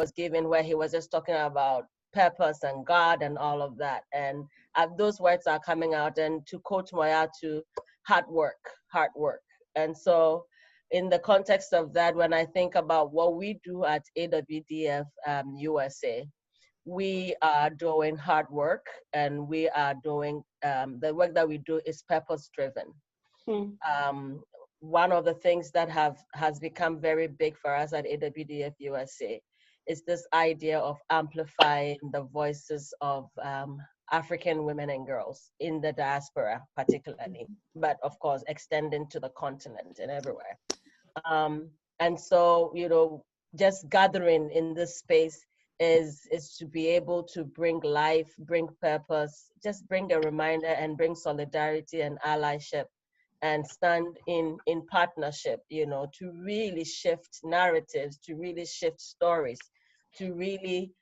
was giving where he was just talking about purpose and God and all of that. And those words are coming out. And to quote Moyatu, hard work, hard work. And so in the context of that, when I think about what we do at AWDF USA, we are doing hard work, and we are doing, the work that we do is purpose driven. One of the things that has become very big for us at AWDF USA is this idea of amplifying the voices of African women and girls in the diaspora, particularly, but of course, extending to the continent and everywhere. And so, you know, just gathering in this space is to be able to bring life, bring purpose, just bring a reminder and bring solidarity and allyship, and stand in partnership, you know, to really shift narratives, to really shift stories, to really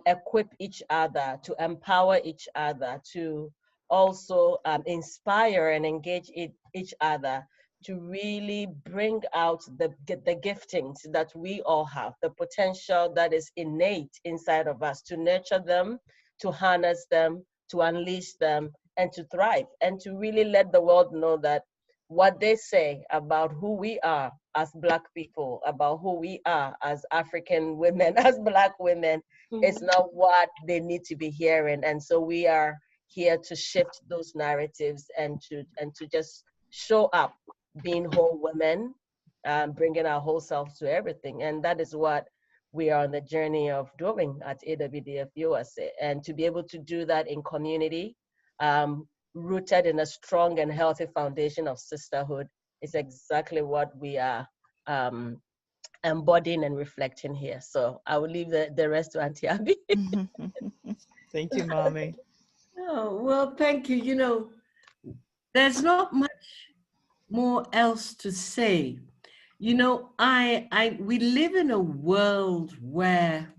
equip each other, to empower each other, to also inspire and engage each other, to really bring out the giftings that we all have, the potential that is innate inside of us, to nurture them, to harness them, to unleash them, and to thrive, and to really let the world know that what they say about who we are as Black people, about who we are as African women, as Black women, is not what they need to be hearing. And so we are here to shift those narratives and to just show up being whole women, bringing our whole selves to everything. And that is what we are on the journey of doing at AWDF USA. And to be able to do that in community, rooted in a strong and healthy foundation of sisterhood, is exactly what we are embodying and reflecting here. So I will leave the rest to Auntie Abby. Thank you, Mommy. Oh, well, thank you. You know, there's not much more else to say. You know, we live in a world where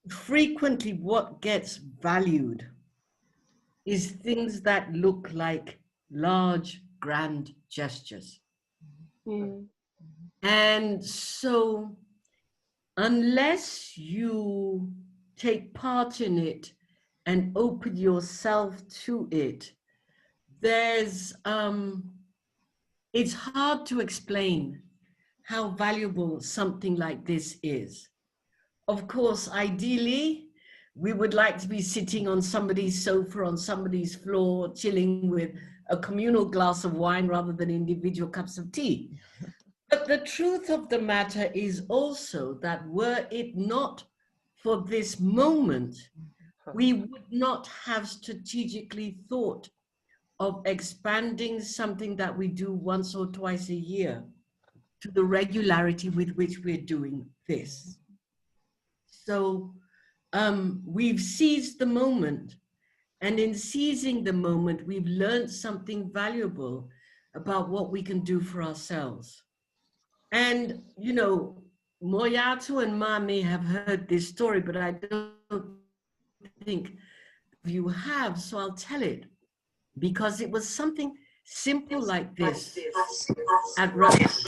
frequently what gets valued is things that look like large, grand gestures. And so unless you take part in it and open yourself to it, there's, it's hard to explain how valuable something like this is. Of course, ideally, we would like to be sitting on somebody's sofa, on somebody's floor, chilling with a communal glass of wine rather than individual cups of tea. But the truth of the matter is also that were it not for this moment, we would not have strategically thought of expanding something that we do once or twice a year to the regularity with which we're doing this. So we've seized the moment, and in seizing the moment, we've learned something valuable about what we can do for ourselves. And, you know, Moyatu and Ma may have heard this story, but I don't think you have, so I'll tell it. Because it was something simple like this at Rutgers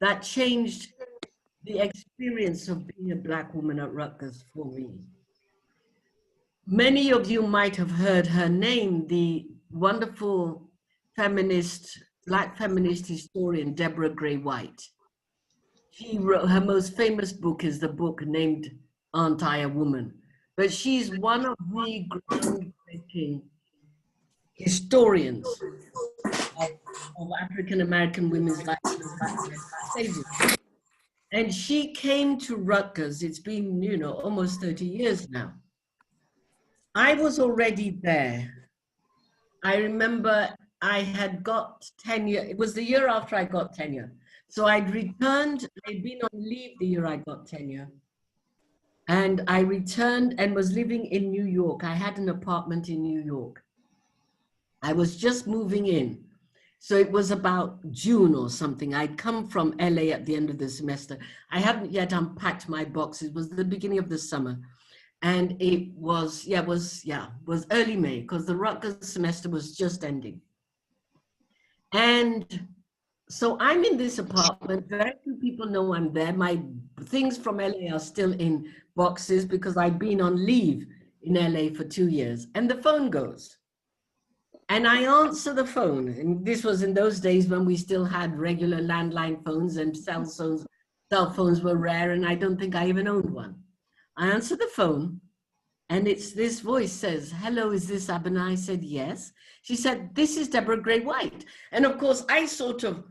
that changed the experience of being a Black woman at Rutgers for me. Many of you might have heard her name, the wonderful feminist, Black feminist historian, Deborah Gray White. She wrote, her most famous book is the book named Aren't I a Woman? But she's one of the groundbreaking historians of African-American women's life. And she came to Rutgers, it's been, you know, almost 30 years now. I was already there. I remember I had got tenure, it was the year after I got tenure. So I'd returned, I'd been on leave the year I got tenure. And I returned and was living in New York. I had an apartment in New York. I was just moving in. So it was about June or something. I'd come from LA at the end of the semester. I hadn't yet unpacked my boxes. It was the beginning of the summer. And it was, was early May because the Rutgers semester was just ending. And so I'm in this apartment. Very few people know I'm there. My things from LA are still in boxes because I've been on leave in LA for 2 years. And the phone goes. And I answer the phone. And this was in those days when we still had regular landline phones and cell phones. Cell phones were rare, and I don't think I even owned one. I answer the phone, and it's this voice says, "Hello, is this Abena?" I said, "Yes." She said, "This is Deborah Gray White." And of course, I sort of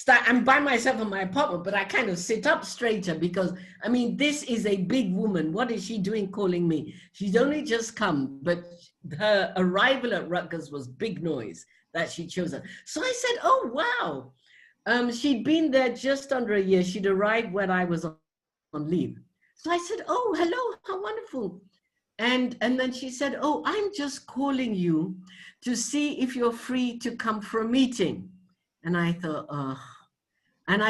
I'm by myself in my apartment, but I kind of sit up straighter because, I mean, this is a big woman. What is she doing calling me? She's only just come, but her arrival at Rutgers was big noise that she chose her. So I said, "Oh, wow." She'd been there just under a year. She'd arrived when I was on leave. So I said, "Oh, hello, how wonderful." And then she said, "Oh, I'm just calling you to see if you're free to come for a meeting." And I thought, oh.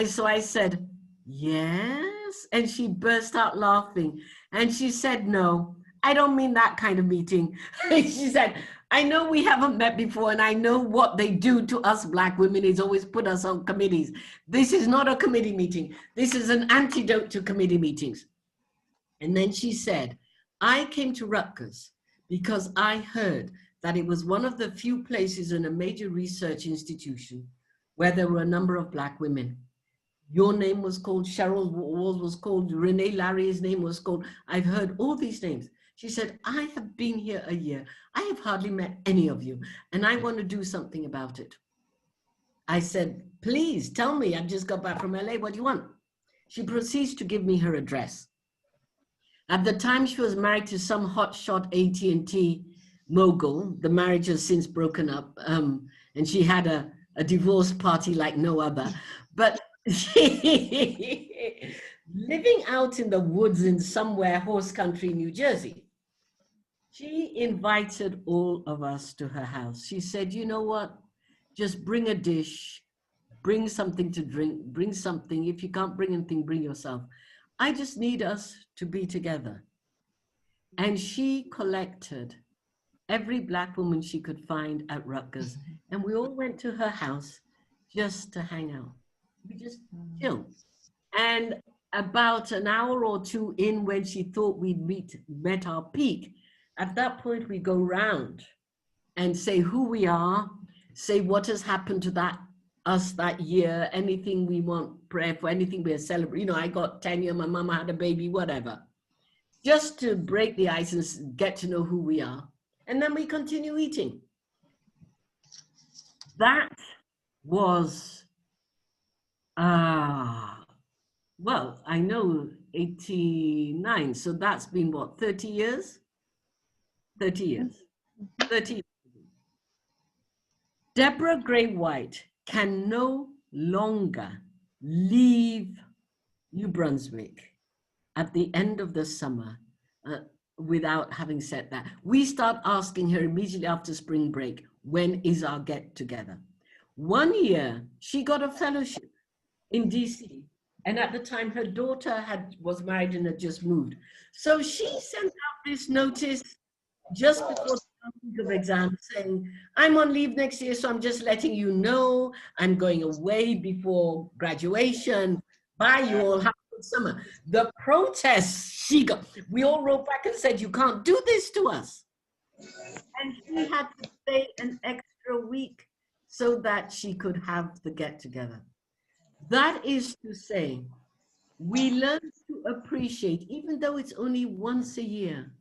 So I said, "Yes." And she burst out laughing. And she said, "No, I don't mean that kind of meeting." She said, "I know we haven't met before, and I know what they do to us Black women is always put us on committees. This is not a committee meeting. This is an antidote to committee meetings." And then she said, "I came to Rutgers because I heard that it was one of the few places in a major research institution where there were a number of Black women. Your name was called, Cheryl Walls was called, Renee Larry's name was called. I've heard all these names." She said, "I have been here a year. I have hardly met any of you, and I want to do something about it." I said, "Please tell me. I've just got back from LA. What do you want?" She proceeds to give me her address. At the time, she was married to some hotshot AT&T mogul. The marriage has since broken up, and she had a divorce party like no other. But she, living out in the woods in somewhere, horse country, New Jersey, she invited all of us to her house. She said, "You know what? Just bring a dish, bring something to drink, bring something. If you can't bring anything, bring yourself. I just need us to be together." And she collected every Black woman she could find at Rutgers. And we all went to her house just to hang out. We just chilled. And about an hour or two in, when she thought we'd met our peak, at that point we go round and say who we are, say what has happened to us that year, anything we want prayer for, anything we're celebrating. You know, I got tenure, my mama had a baby, whatever. Just to break the ice and get to know who we are. And then we continue eating. That was, well, I know 89, so that's been what, 30 years? 30 years. 30 years. Deborah Gray White can no longer leave New Brunswick at the end of the summer without having said that. We start asking her immediately after spring break, when is our get together? 1 year, she got a fellowship in DC. And at the time, her daughter was married and had just moved. So she sent out this notice just before the week of exam saying, "I'm on leave next year, so I'm just letting you know I'm going away before graduation. Bye, you all, have a good summer." The protests she got, we all wrote back and said, "You can't do this to us." And she had to stay an extra week so that she could have the get together. That is to say, we learn to appreciate, even though it's only once a year,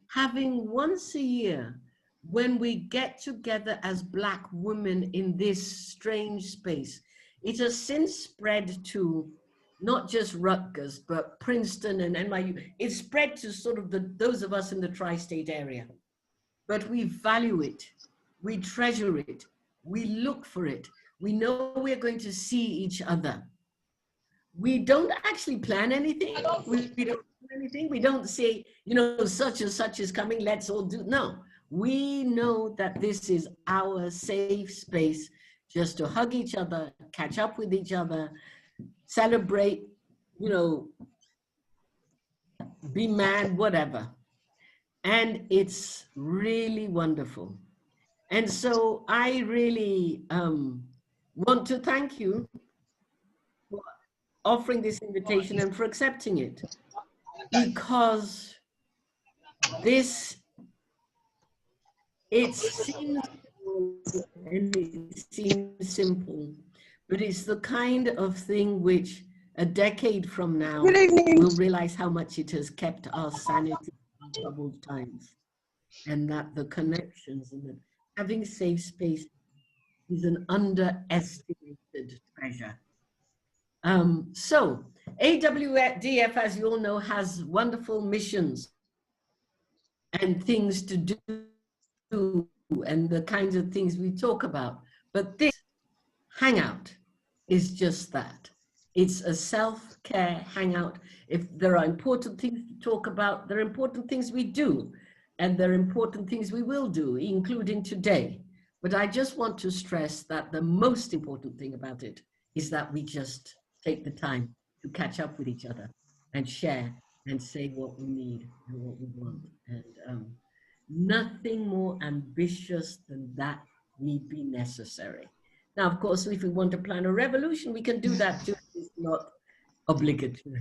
having once a year when we get together as Black women in this strange space. It has since spread to not just Rutgers, but Princeton and NYU. It's spread to sort of those of us in the tri-state area. But we value it, we treasure it, we look for it. We know we're going to see each other. We don't actually plan anything. We don't do anything. We don't say, you know, such and such is coming, let's all do. No, we know that this is our safe space just to hug each other, catch up with each other, celebrate, you know, be mad, whatever. And it's really wonderful. And so I really want to thank you for offering this invitation and for accepting it, because this, it seems and it seems simple, but it's the kind of thing which a decade from now we'll realize how much it has kept our sanity in troubled times, and that the connections and that having safe space is an underestimated treasure. So AWDF, as you all know, has wonderful missions and things to do and the kinds of things we talk about. But this Hangout is just that. It's a self-care hangout. If there are important things to talk about, there are important things we do, and there are important things we will do, including today. But I just want to stress that the most important thing about it is that we just take the time to catch up with each other and share and say what we need and what we want. And nothing more ambitious than that need be necessary. Now, of course, if we want to plan a revolution, we can do that too. It's not obligatory.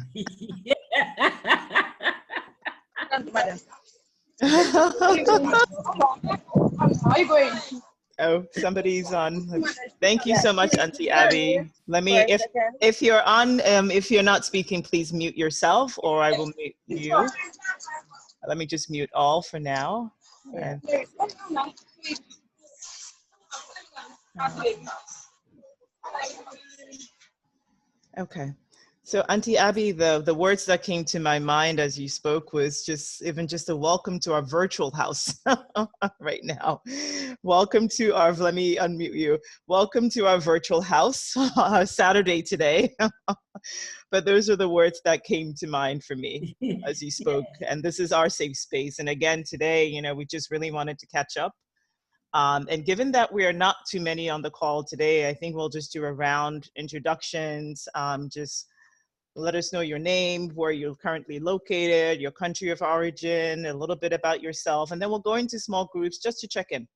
Are you going? Oh, somebody's on. Thank you so much, Auntie Abby. Let me, if you're on, if you're not speaking, please mute yourself, or I will mute you. Let me just mute all for now. Yeah. Okay. So Auntie Abby, the words that came to my mind as you spoke was even just a welcome to our virtual house right now. Welcome to our, let me unmute you. Welcome to our virtual house, Saturday today. But those are the words that came to mind for me as you spoke. And this is our safe space. And again, today, you know, we just really wanted to catch up. And given that we are not too many on the call today, I think we'll just do a round introductions, just let us know your name, where you're currently located, your country of origin, a little bit about yourself, and then we'll go into small groups just to check in.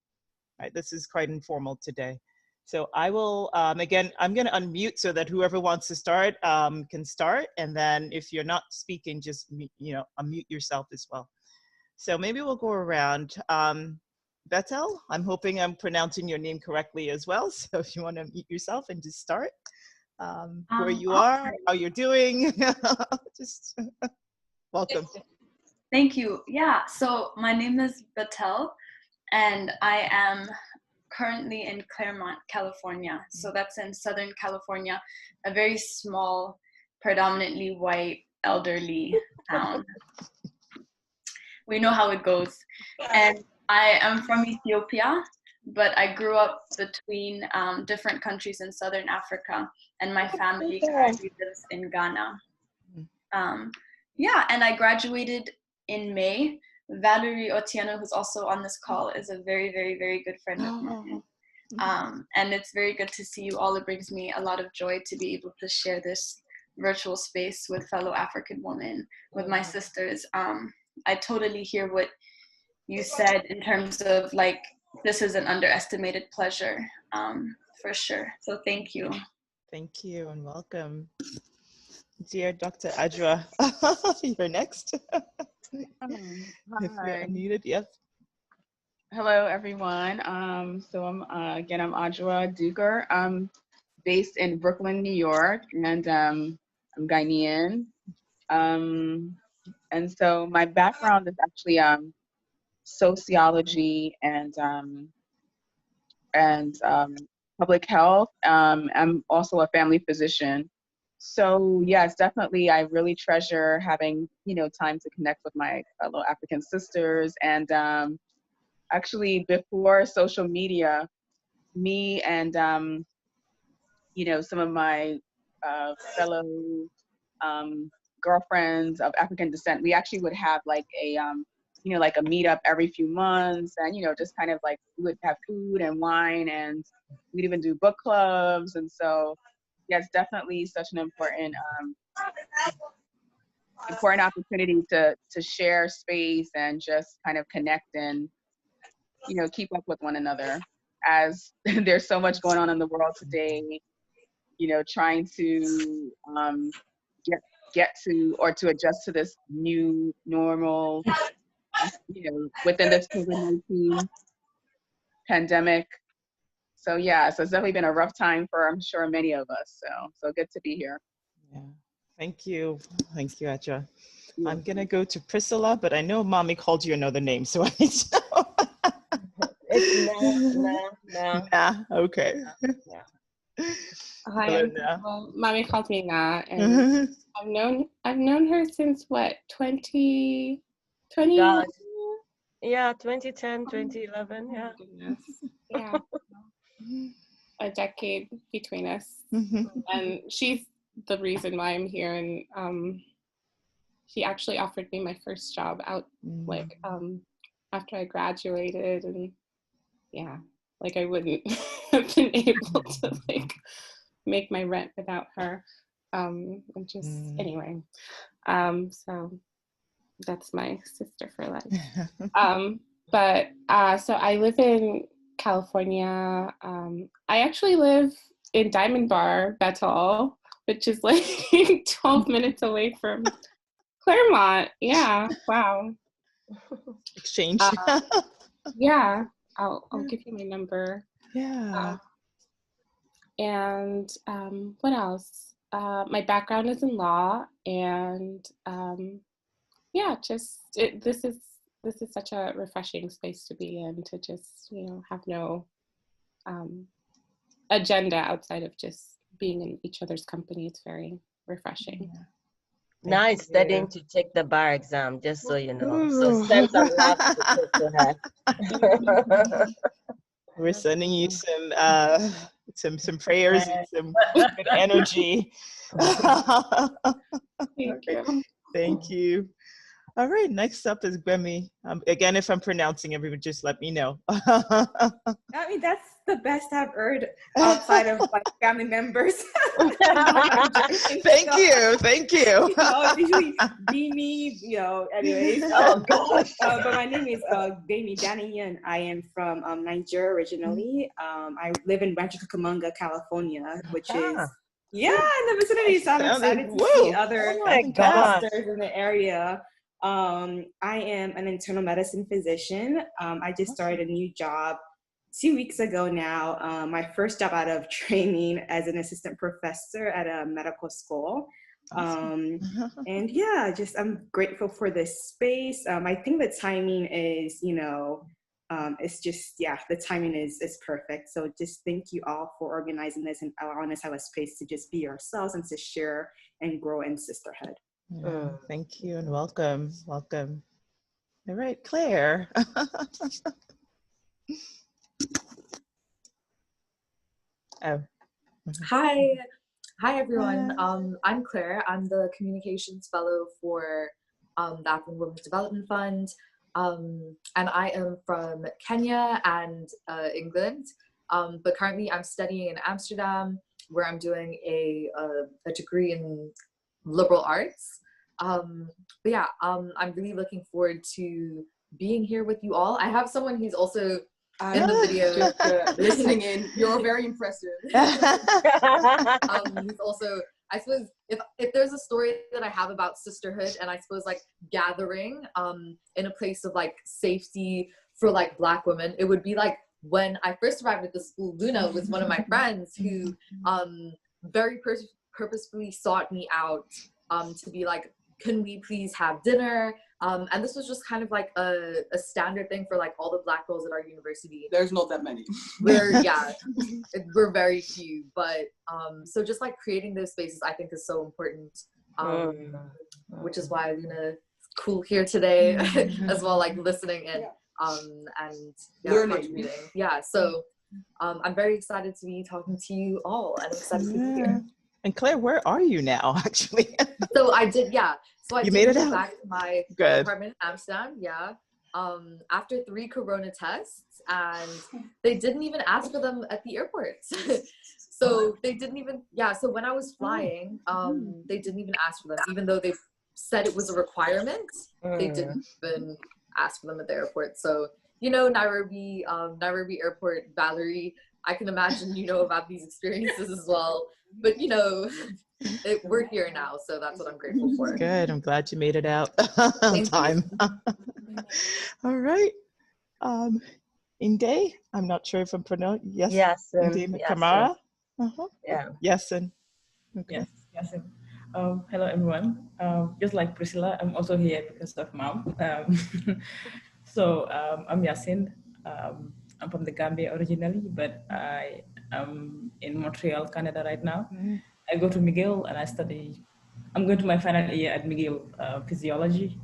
Right, this is quite informal today. So I will, again, I'm gonna unmute so that whoever wants to start can start, and then if you're not speaking, just unmute yourself as well. So maybe we'll go around. Betel, I'm hoping I'm pronouncing your name correctly as well. So if you want to unmute yourself and just start. Where you are, how you're doing. Just welcome. Thank you. Yeah, so my name is Batel, and I am currently in Claremont, California. So that's in Southern California, a very small, predominantly white, elderly town. We know how it goes. And I am from Ethiopia, but I grew up between different countries in Southern Africa, and my family currently lives in Ghana. Yeah, and I graduated in May. Valerie Otieno, who's also on this call, is a very, very, very good friend of mine. And it's very good to see you all. It brings me a lot of joy to be able to share this virtual space with fellow African women, with my sisters. I totally hear what you said in terms of like, this is an underestimated pleasure, for sure. So thank you. Thank you and welcome. Dear Dr. Adjoa, you're next. If you're unmuted, yes. Hello, everyone. So I'm Adjoa Dugar. I'm based in Brooklyn, New York, and I'm Ghanaian. And so my background is actually sociology and public health. I'm also a family physician. So yes, definitely, I really treasure having time to connect with my fellow African sisters. And actually, before social media, me and some of my fellow girlfriends of African descent, we actually would have like a like a meetup every few months, and just kind of like we would have food and wine, and we'd even do book clubs. And so yeah, it's definitely such an important opportunity to share space and just kind of connect and keep up with one another, as there's so much going on in the world today, trying to get to, or to adjust to this new normal, within this COVID-19 pandemic. So yeah, so it's definitely been a rough time for, I'm sure, many of us. So good to be here. Yeah. Thank you, Aja. I'm gonna go to Priscilla, but I know Mommy called you another name, so I need to know. It's Nah. Okay. Hi, Hello, Nah. well, Mommy called me Na, and I've known her since what, 2020? Gosh. Yeah, 2010, 2011, yeah. Goodness. Yeah, a decade between us. And she's the reason why I'm here. And she actually offered me my first job out, like, after I graduated. And yeah, like I wouldn't have been able to, like, make my rent without her. And just, anyway. So that's my sister for life. But so I live in California. I actually live in Diamond Bar, Bethel, which is like 12 minutes away from Claremont. Yeah, wow. Exchange. Yeah, I'll give you my number. Yeah. And what else? My background is in law, and yeah, just this is such a refreshing space to be in, to just, have no agenda outside of just being in each other's company. It's very refreshing. Now it's studying to take the bar exam, just so you know. So send some love to her. We're sending you some prayers and some good energy. Thank you. Thank you. All right, next up is Gbemi. Again, if I'm pronouncing everyone, just let me know. I mean, that's the best I've heard outside of like family members. Thank you. It's usually Dini, anyways. Oh gosh. But my name is Gbemi Daniyan. I am from Nigeria originally. I live in Rancho Cucamonga, California, which is in the vicinity. So I'm excited to see other doctors in the area. I am an internal medicine physician. I just started a new job 2 weeks ago now. My first job out of training as an assistant professor at a medical school. And yeah, I'm grateful for this space. I think the timing is, it's just, the timing is perfect. So just thank you all for organizing this and allowing us to have a space to just be ourselves and to share and grow in sisterhood. Thank you and welcome. All right, Claire. Hi everyone. I'm Claire. I'm the communications fellow for the African Women's Development Fund, and I am from Kenya and England. But currently, I'm studying in Amsterdam, where I'm doing a degree in liberal arts. But yeah, I'm really looking forward to being here with you all. I have someone who's also in the video listening in. You're very impressive. He's also, I suppose, if there's a story that I have about sisterhood and I suppose like gathering in a place of like safety for like Black women, it would be like when I first arrived at the school. Luna was one of my friends who very purposefully sought me out to be like, can we please have dinner? And this was just kind of like a standard thing for like all the Black girls at our university. There's not that many. We're very few, but so just like creating those spaces I think is so important, which is why Luna is cool here today as well, like listening in and contributing. So I'm very excited to be talking to you all, and I'm excited to be here. And Claire, where are you now, actually? So I did, So I you did made it go out. back to my apartment in Amsterdam, after 3 corona tests, and they didn't even ask for them at the airport. So they didn't even, so when I was flying, they didn't even ask for them, even though they said it was a requirement. They didn't even ask for them at the airport. So you know, Nairobi, Nairobi Airport, Valerie, I can imagine you know about these experiences as well. But you know, we're here now, so that's what I'm grateful for. Good. I'm glad you made it out on time. All right. Inde, I'm not sure if I'm pronouncing. Yes. Inde Kamara. Yeah. Yesin. Okay. Yes. Hello, everyone. Just like Priscilla, I'm also here because of Mom. I'm Yasin. I'm from the Gambia originally, but I am in Montreal, Canada right now. I go to McGill and I study. I'm going to my final year at McGill physiology.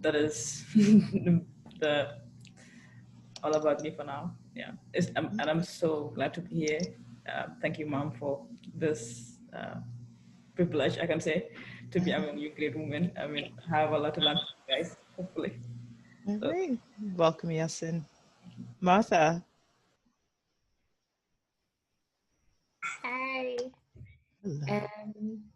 That is the all about me for now. Yeah, and I'm so glad to be here. Thank you, Mom, for this privilege, I can say, to be among you great women. I mean, I have a lot to learn from you guys, hopefully. All right. Welcome, Yasin. Martha. Hi.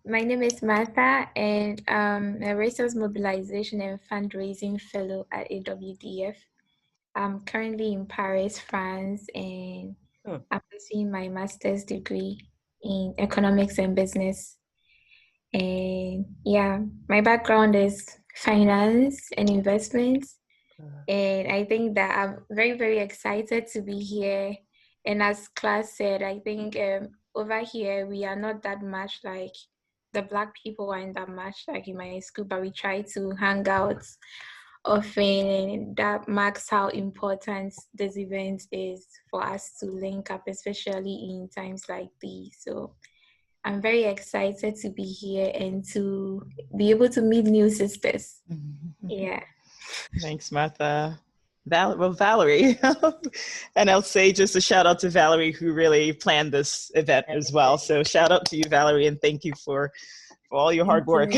My name is Martha, and I'm a Resource Mobilization and Fundraising Fellow at AWDF. I'm currently in Paris, France, and I'm pursuing my master's degree in economics and business. And yeah, my background is finance and investments. And I think that I'm very, very excited to be here. And as class said, I think over here, we are not that much like the Black people aren't that much like in my school, but we try to hang out often, and that marks how important this event is for us to link up, especially in times like these. So I'm very excited to be here and to be able to meet new sisters. Yeah. Thanks, Martha. Valerie. And I'll say just a shout out to Valerie, who really planned this event as well. So shout out to you, Valerie, and thank you for all your hard work.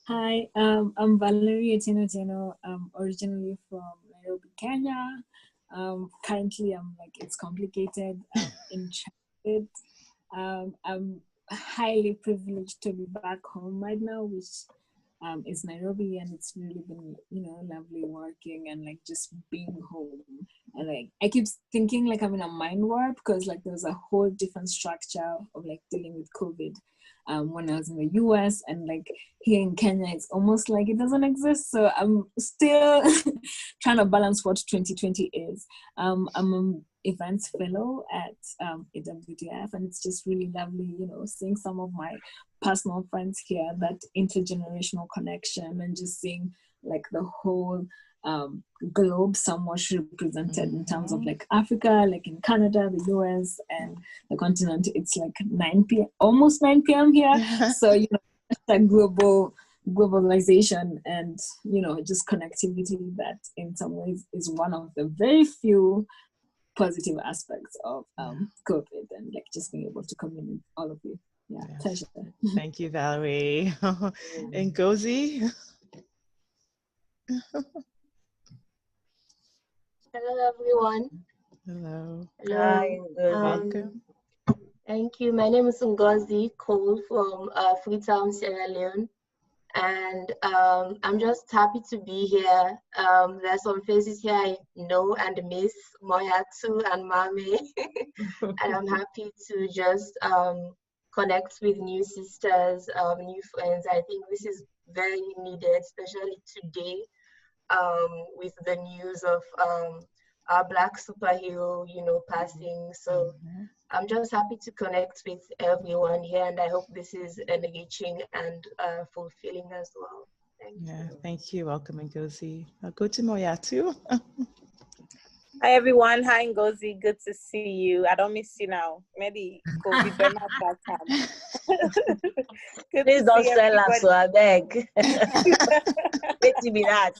Hi, I'm Valerie Otieno. I'm originally from Nairobi, Kenya. Currently, it's complicated in transit. I'm highly privileged to be back home right now, which is Nairobi, and it's really been, lovely working and just being home. And I keep thinking I'm in a mind warp because there's a whole different structure of dealing with COVID. When I was in the US, and here in Kenya, it's almost like it doesn't exist. So I'm still trying to balance what 2020 is. I'm an events fellow at AWDF, and it's just really lovely, seeing some of my personal friends here, that intergenerational connection, and just seeing the whole globe somewhat represented in terms of Africa, in Canada, the US, and the continent. It's 9 p.m., almost 9 p.m. here. So, that globalization and, just connectivity that in some ways is one of the very few positive aspects of COVID, and just being able to communicate with all of you. Yeah, yes. Pleasure. Thank you, Valerie. And Ngozi. Hello, everyone. Hello. Hi, welcome. Thank you. My name is Ngozi Cole from Freetown, Sierra Leone. And I'm just happy to be here. There's some faces here I know and miss, Moyatu and Mame. And I'm happy to just connect with new sisters, new friends. I think this is very needed, especially today. With the news of our Black superhero, passing. So I'm just happy to connect with everyone here, and I hope this is enriching and fulfilling as well. Thank you. Thank you. Welcome, Ngozi. I'll go to Moyatu. Hi, everyone. Hi, Ngozi. Good to see you. I don't miss you now. Maybe COVID been at that time. Please don't sell us, so I beg. Wait to be that.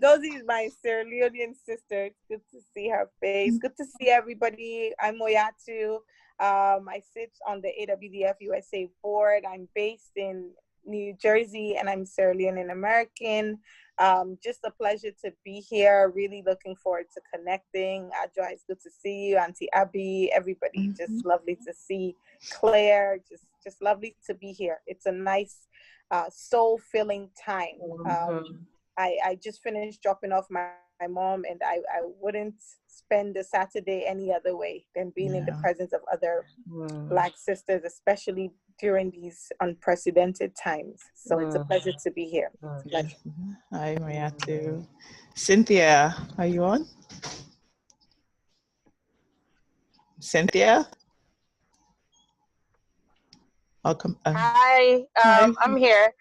Ngozi is my Sierra Leonean sister. It's good to see her face. Good to see everybody. I'm Moyatu. I sit on the AWDF USA board. I'm based in New Jersey, and I'm Sierra Leonean American. Just a pleasure to be here. Really looking forward to connecting. Adjoa, it's good to see you. Auntie Abby, everybody, just lovely to see. Claire, just lovely to be here. It's a nice, soul-filling time. I just finished dropping off my mom, and I wouldn't spend the Saturday any other way than being in the presence of other Black sisters, especially during these unprecedented times. So it's a pleasure to be here. Hi, Mayatu. Cynthia, are you on? Cynthia? Welcome. Hi, I'm here.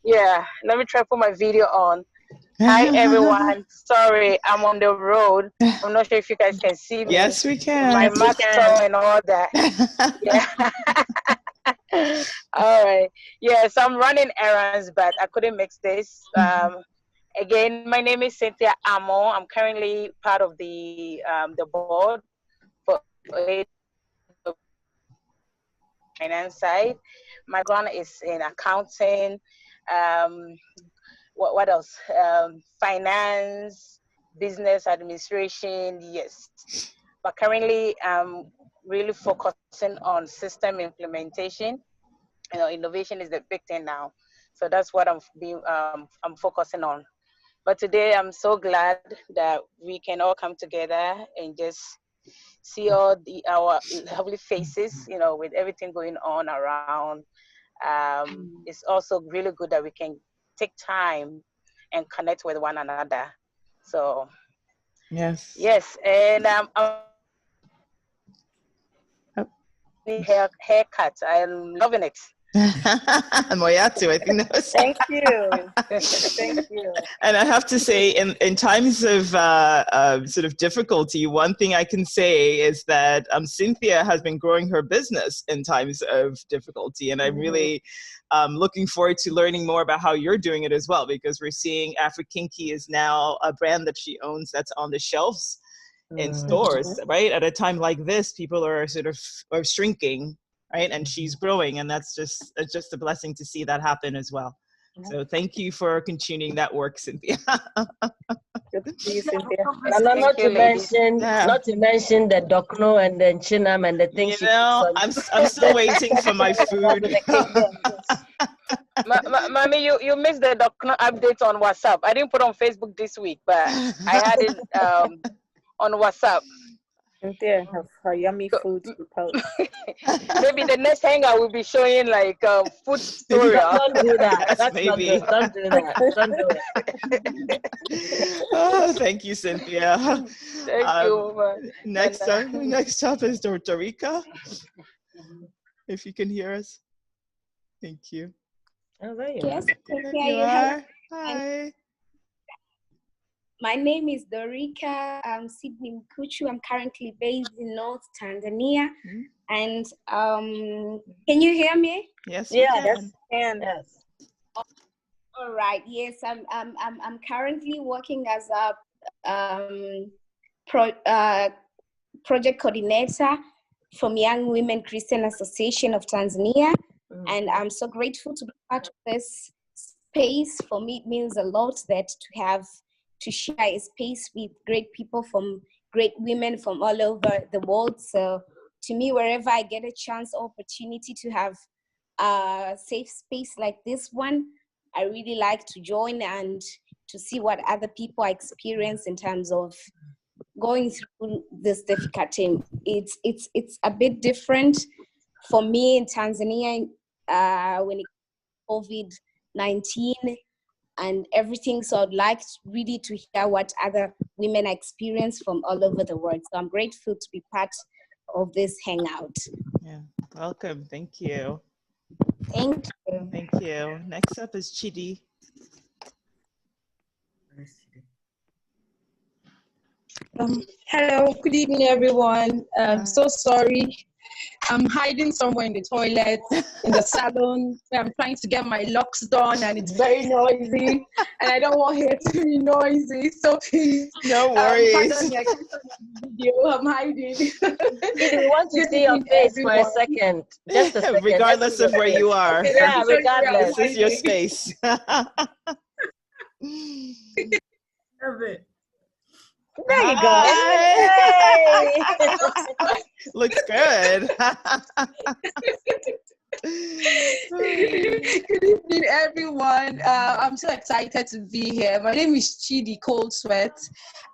Yeah, let me try to put my video on. Hi, everyone. Sorry, I'm on the road. I'm not sure if you guys can see me. Yes, we can. My mask on and all that. Yeah. All right. Yes, I'm running errands, but I couldn't mix this. Again, my name is Cynthia Amo. I'm currently part of the board for finance side. My background is in accounting. What else? Finance, business administration. Yes, but currently I'm really focusing on system implementation. You know, innovation is the big thing now, so that's what I'm focusing on. But today I'm so glad that we can all come together and just see all our lovely faces, you know, with everything going on around. It's also really good that we can take time and connect with one another. So yes, and haircut. I'm loving it. Moyatu, I think that was. Thank you. Thank you. And I have to say, in times of sort of difficulty, one thing I can say is that Cynthia has been growing her business in times of difficulty. And I'm really looking forward to learning more about how you're doing it as well, because we're seeing AfriKinky is now a brand that she owns that's on the shelves in stores, right? At a time like this, people are sort of shrinking, right? And she's growing, and it's just a blessing to see that happen as well. So thank you for continuing that work, Cynthia. Good to see you, Cynthia. Not to mention the dokno and the chinam and the things. You know, I'm still waiting for my food. Mommy, you missed the dokno update on WhatsApp. I didn't put on Facebook this week, but I had it on WhatsApp. Cynthia have her yummy food to post. Maybe the next hangout will be showing like food story. Don't do that. That's maybe. Not good. Don't do that. Don't do it. Oh, thank you, Cynthia. Thank you. Next up is Dorika. If you can hear us. Thank you. Oh, there you yes, are. There you are. Hi. My name is Dorika Sydney Mkuchu. I'm currently based in North Tanzania. And can you hear me? Yes, yes. All right. Yes, I'm currently working as a project coordinator from Young Women Christian Association of Tanzania. And I'm so grateful to be part of this space. For me, it means a lot that to share a space with great people, from great women from all over the world. So to me, wherever I get a chance, opportunity to have a safe space like this one, I really like to join and to see what other people experience in terms of going through this difficult time. It's a bit different for me in Tanzania when it COVID-19 and everything. So I'd like really to hear what other women experience from all over the world. So I'm grateful to be part of this hangout. Yeah, welcome. Thank you. Thank you. Thank you. Next up is Chidi. Hello, good evening, everyone. So sorry. I'm hiding somewhere in the toilet, in the salon. I'm trying to get my locks done, and it's very noisy, and I don't want here to be noisy. So please, no worries. Pardon me, I can't show the video. I'm hiding. We want to see your face for a second. Just a second. Regardless of where you are. Okay, yeah, regardless. This is your space. Love it. There you go. Looks good. Good evening, everyone. I'm so excited to be here. My name is Chidi Cold Sweat,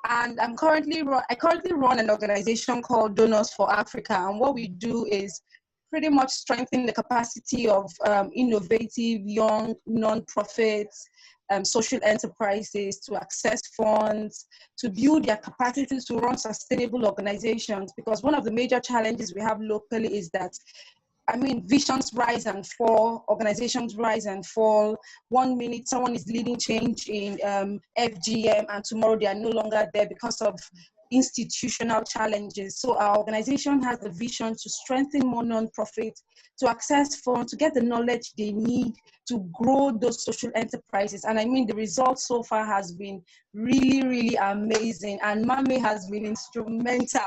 and I currently run an organization called Donors for Africa. And what we do is pretty much strengthen the capacity of innovative young non-profits, social enterprises to access funds, to build their capacity to run sustainable organizations. Because one of the major challenges we have locally is that, I mean, visions rise and fall, organizations rise and fall. 1 minute someone is leading change in FGM, and tomorrow they are no longer there because of institutional challenges. So our organization has the vision to strengthen more nonprofits, to access funds, to get the knowledge they need to grow those social enterprises. And I mean, the results so far has been really, really amazing. And Mame has been instrumental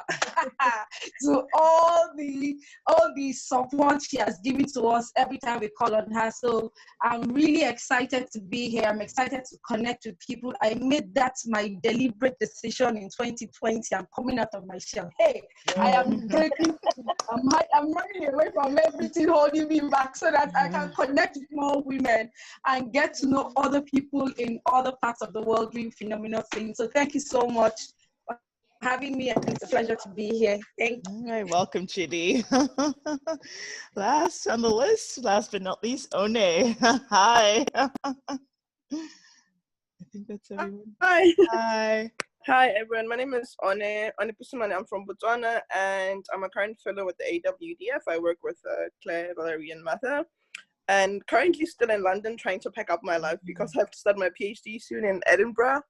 to all the support she has given to us every time we call on her. So I'm really excited to be here. I'm excited to connect with people. I made that my deliberate decision in 2020. I'm coming out of my shell. Hey, I am breaking, I'm running away from everything holding me back so that I can connect with more women and get to know other people in other parts of the world doing phenomenal things. So thank you so much for having me, and it's a pleasure to be here. Thank you. All right, welcome, Chidi. Last on the list, last but not least, One. Hi. I think that's everyone. Hi. Hi. Hi, everyone. My name is One Pusumane. I'm from Botswana, and I'm a current fellow with the AWDF. I work with Claire, Valerie, and Martha, and currently still in London trying to pack up my life because I have to start my PhD soon in Edinburgh.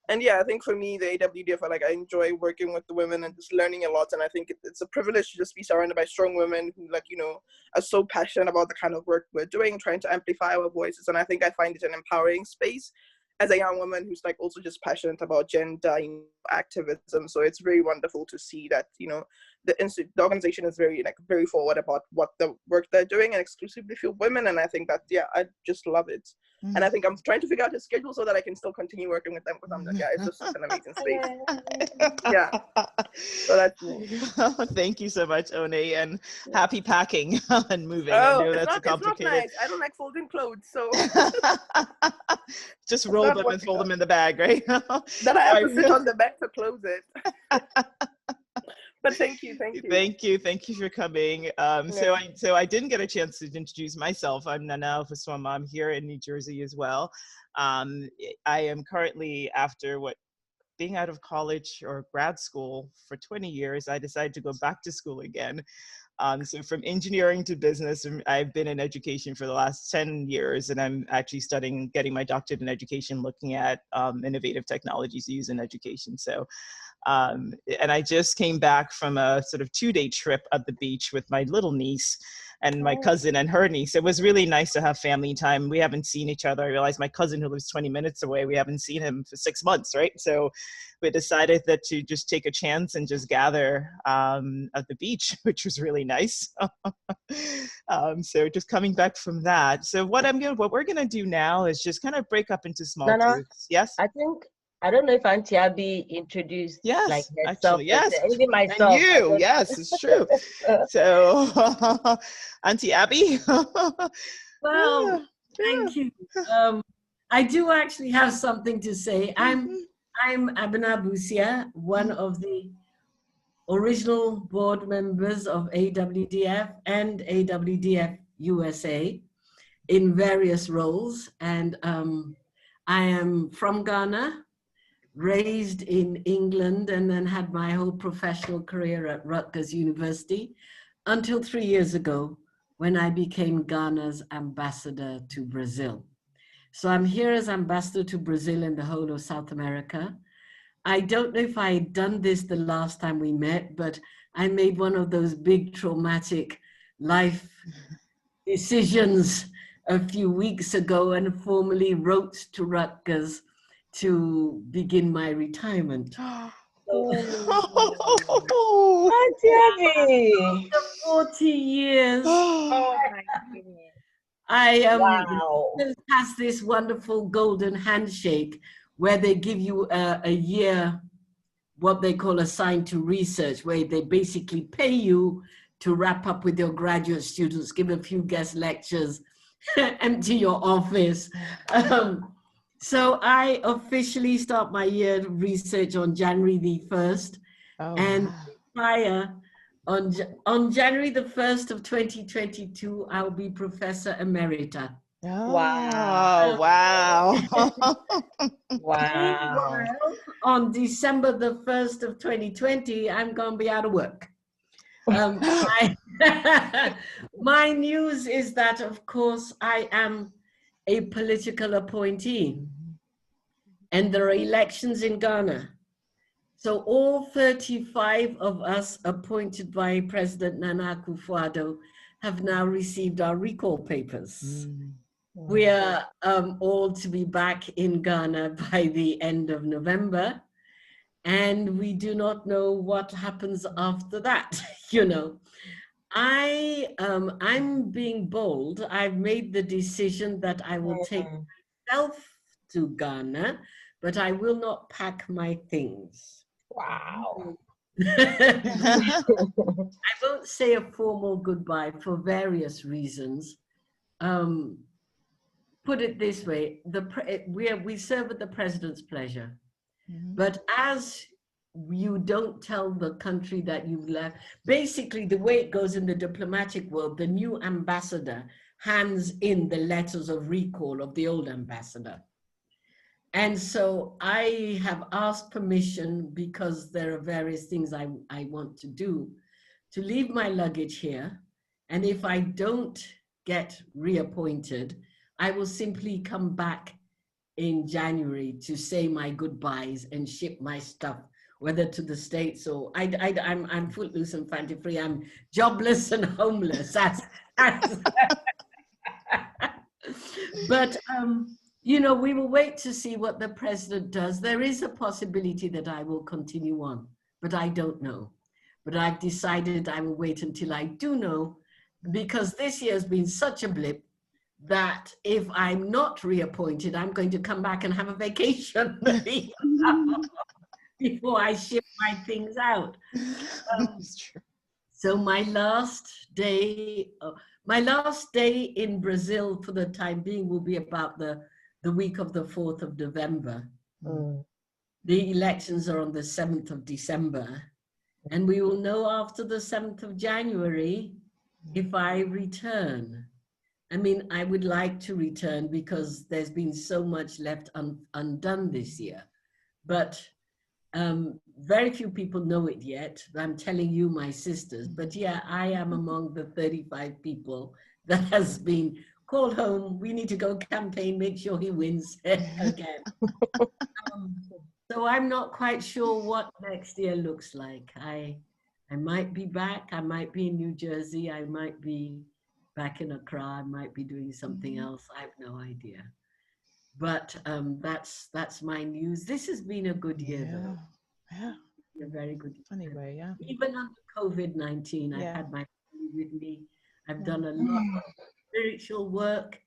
And yeah, I think for me, the AWDF, I enjoy working with the women and just learning a lot. And I think it's a privilege to just be surrounded by strong women who, are so passionate about the kind of work we're doing, trying to amplify our voices. And I think I find it an empowering space as a young woman who's also just passionate about gender activism. So it's very wonderful to see that, the organization is very forward about what the work they're doing and exclusively for women. And I think that, I just love it. Mm-hmm. And I think I'm trying to figure out a schedule so that I can still continue working with them, because it's just an amazing space. Yeah. So that's me. Thank you so much, One, and happy packing and moving. Oh, I know that's complicated. It's not nice. I don't like folding clothes, so just roll them and fold them in the bag, right? Then I have to sit on the back to close it. But thank you. Thank you for coming. So I didn't get a chance to introduce myself. I'm Nana Ofuswama. I'm here in New Jersey as well. I am currently, after being out of college or grad school for 20 years, I decided to go back to school again. So from engineering to business, I've been in education for the last 10 years, and I'm actually getting my doctorate in education, looking at innovative technologies used in education. So, and I just came back from a sort of 2-day trip at the beach with my little niece and my cousin and her niece. It was really nice to have family time. We haven't seen each other. I realized my cousin, who lives 20 minutes away, we haven't seen him for 6 months, right? So we decided that to just take a chance and just gather at the beach, which was really nice. So just coming back from that. So what we're gonna do now is just kind of break up into small groups. Yes? I don't know if Auntie Abby introduced herself. Actually, yes. Even myself. And you, yes, it's true. So, Auntie Abby. Well, thank you. I do actually have something to say. I'm Abena Busia, one of the original board members of AWDF and AWDF USA in various roles. And I am from Ghana, raised in England, and then had my whole professional career at Rutgers University until 3 years ago when I became Ghana's ambassador to Brazil. So I'm here as ambassador to Brazil and the whole of South America. I don't know if I had done this the last time we met, but I made one of those big traumatic life decisions a few weeks ago and formally wrote to Rutgers to begin my retirement. Auntie 40 years. Oh my goodness. I has this wonderful golden handshake where they give you a year, what they call assigned to research, where they basically pay you to wrap up with your graduate students, give a few guest lectures, empty your office. So I officially start my year of research on January the 1st. And prior, on January the 1st of 2022, I'll be Professor Emerita. Oh, wow. Wow. On December the 1st of 2020, I'm going to be out of work. My news is that, of course, I am a political appointee, and there are elections in Ghana. So all 35 of us appointed by President Nana Akufo-Addo have now received our recall papers. We are all to be back in Ghana by the end of November, and we do not know what happens after that. You know, I'm being bold. I've made the decision that I will take myself to Ghana, but I will not pack my things. Wow. I won't say a formal goodbye for various reasons. Put it this way, we serve at the president's pleasure. But as you don't tell the country that you've left, basically the way it goes in the diplomatic world, the new ambassador hands in the letters of recall of the old ambassador. And so I have asked permission, because there are various things I want to do, to leave my luggage here. And if I don't get reappointed, I will simply come back in January to say my goodbyes and ship my stuff, whether to the States or I'm footloose and fancy free. I'm jobless and homeless. But you know, we will wait to see what the president does. There is a possibility that I will continue on, but I don't know. But I've decided I will wait until I do know, because this year has been such a blip that if I'm not reappointed, I'm going to come back and have a vacation before I ship my things out. So my last day in Brazil for the time being will be about the week of the 4th of November. The elections are on the 7th of December. And we will know after the 7th of January if I return. I mean, I would like to return because there's been so much left undone this year. But very few people know it yet. I'm telling you, my sisters. But yeah, I am among the 35 people that has been called home. We need to go campaign, make sure he wins again. So I'm not quite sure what next year looks like. I might be back. I might be in New Jersey. I might be back in Accra. I might be doing something else. I have no idea. But that's my news. This has been a good year, though. Yeah. A very good year. Anyway, yeah. Even under COVID-19, I've had my family with me. I've done a lot of spiritual work,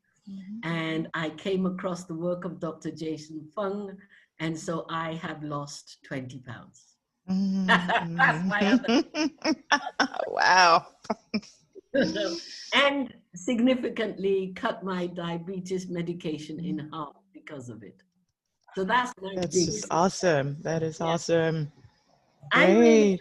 and I came across the work of Dr. Jason Fung, and so I have lost 20 pounds. That's my other. Wow. And significantly cut my diabetes medication in half because of it. So that's just awesome. That is awesome. I've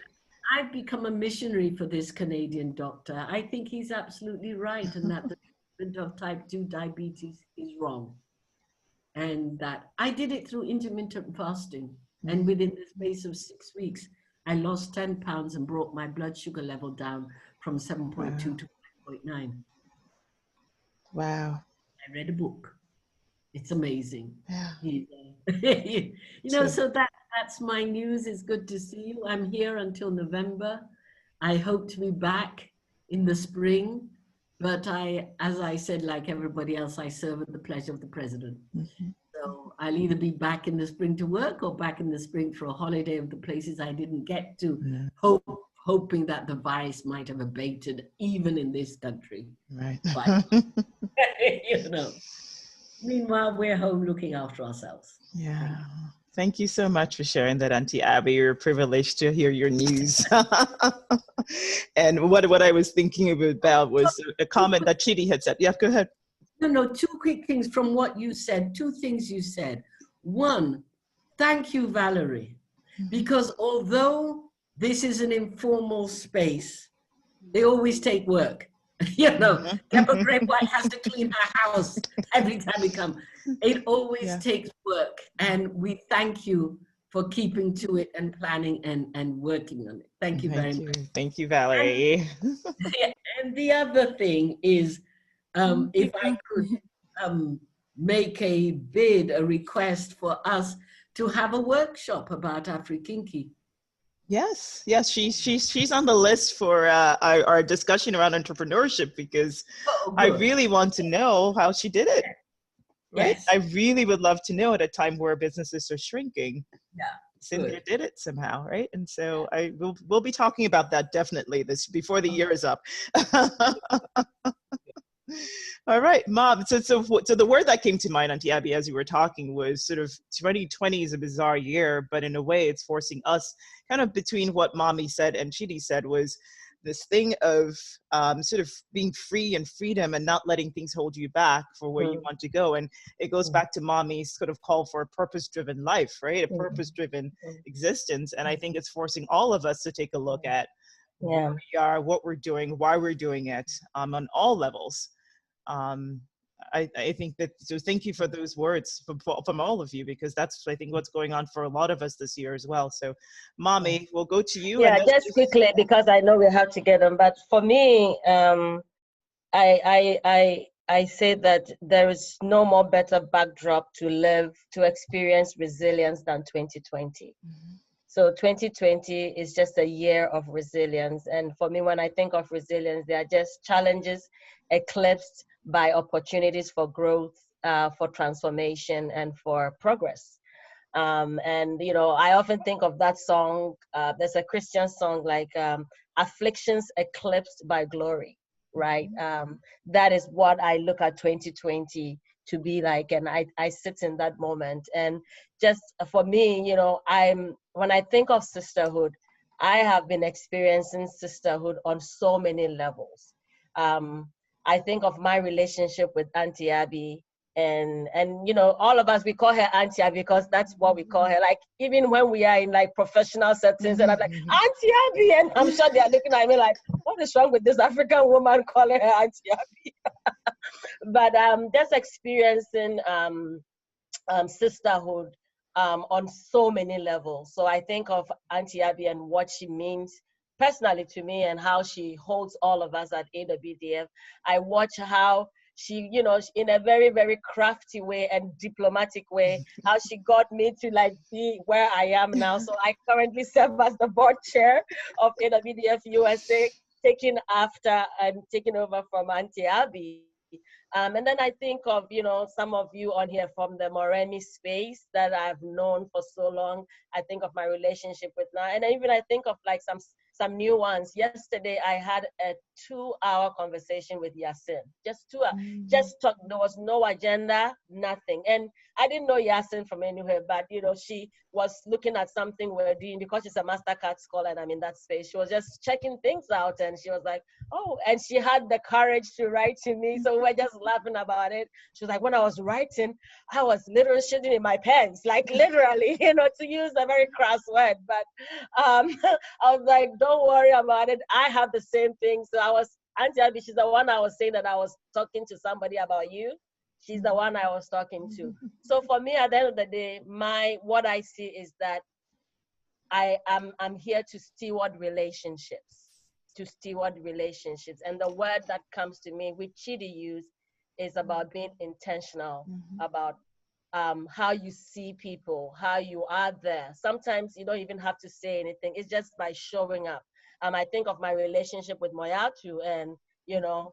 become a missionary for this Canadian doctor. I think he's absolutely right, and that the treatment of type 2 diabetes is wrong. And that I did it through intermittent fasting. And within the space of 6 weeks, I lost 10 pounds and brought my blood sugar level down from 7.2 to 5.9. Wow. I read a book. It's amazing. Yeah. You know, so that's my news. It's good to see you. I'm here until November. I hope to be back in the spring. But as I said, like everybody else, I serve at the pleasure of the president. So I'll either be back in the spring to work or back in the spring for a holiday of the places I didn't get to, hoping that the virus might have abated even in this country. Right. But, you know, meanwhile, we're home looking after ourselves. Yeah. Thank you so much for sharing that, Auntie Abby. You're privileged to hear your news. And what I was thinking about was a comment that Chidi had said. Yeah, go ahead. No, two quick things from what you said. Two things you said. One, thank you, Valerie, because although this is an informal space, they always take work. You know, Deborah Gray White has to clean her house every time we come. It always takes work, and we thank you for keeping to it and planning and working on it. Thank you very much. Thank you, Valerie. And the other thing is, if I could make a bid, a request for us to have a workshop about Afrikinky. Yes, she's on the list for our discussion around entrepreneurship, because I really want to know how she did it. Right? Yes. I really would love to know at a time where businesses are shrinking. Yeah. Cynthia did it somehow, right? And so we'll be talking about that definitely before the year is up. All right, Mom. So the word that came to mind, Auntie Abby, as you were talking, was sort of 2020 is a bizarre year, but in a way it's forcing us kind of between what Mommy said and Chidi said was this thing of sort of being free and freedom and not letting things hold you back for where you want to go. And it goes back to Mommy's sort of call for a purpose-driven life, right? A purpose-driven existence. And I think it's forcing all of us to take a look at where we are, what we're doing, why we're doing it on all levels. I think that, so thank you for those words from all of you, because that's, I think, what's going on for a lot of us this year as well. So Mommy, we'll go to you. Yeah, just quickly, because I know we have to get them, but for me, I say that there is no more better backdrop to experience resilience than 2020. So 2020 is just a year of resilience. And for me, when I think of resilience, they are just challenges eclipsed by opportunities for growth, for transformation, and for progress. And, you know, I often think of that song. There's a Christian song like Afflictions Eclipsed by Glory, right? That is what I look at 2020 to be like, and I sit in that moment. And just for me, you know, when I think of sisterhood, I have been experiencing sisterhood on so many levels. I think of my relationship with Auntie Abby, and you know, all of us, we call her Auntie Abby because that's what we call her. Like, even when we are in like professional settings, and I'm like, Auntie Abby, and I'm sure they are looking at me like, what is wrong with this African woman calling her Auntie Abby? But just experiencing sisterhood on so many levels. So I think of Auntie Abby and what she means personally to me, and how she holds all of us at AWDF. I watch how she, you know, in a very, very crafty way and diplomatic way, how she got me to like be where I am now. So I currently serve as the board chair of AWDF USA, taking after and taking over from Auntie Abby. And then I think of, you know, some of you on here from the Moremi space that I've known for so long. I think of my relationship with now, and even I think of like some new ones. Yesterday, I had a 2-hour conversation with Yasin. Just 2 hours. Just talk. There was no agenda, nothing. And I didn't know Yasin from anywhere, but you know, she was looking at something we're doing because she's a MasterCard scholar and I'm in that space. She was just checking things out, and she was like, oh, and she had the courage to write to me. So we were just laughing about it. She was like, when I was writing, I was literally shitting in my pants, like literally, you know, to use a very crass word. But I was like, don't worry about it. I have the same thing. So I was, Auntie Abby, she's the one I was saying that I was talking to somebody about you. She's the one I was talking to. So for me, at the end of the day, what I see is that I'm here to steward relationships, And the word that comes to me, which Chidi used, is about being intentional, about how you see people, how you are there. Sometimes you don't even have to say anything. It's just by showing up. I think of my relationship with Moyatu, and, you know,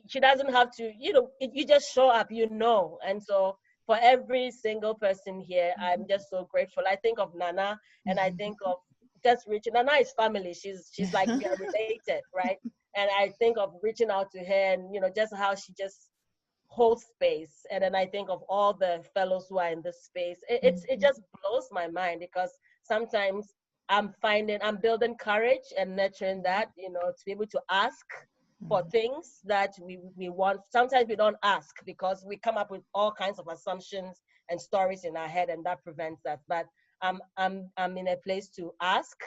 she doesn't have to, you know, you just show up, you know. And so for every single person here, I'm just so grateful. I think of Nana, and I think of just reaching. Nana is family. She's like, we are related, right? And I think of reaching out to her, and, you know, just how she just hold space. And then I think of all the fellows who are in this space. It just blows my mind, because sometimes I'm building courage and nurturing that, you know, to be able to ask for things that we want. Sometimes we don't ask because we come up with all kinds of assumptions and stories in our head, and that prevents that. But I'm in a place to ask.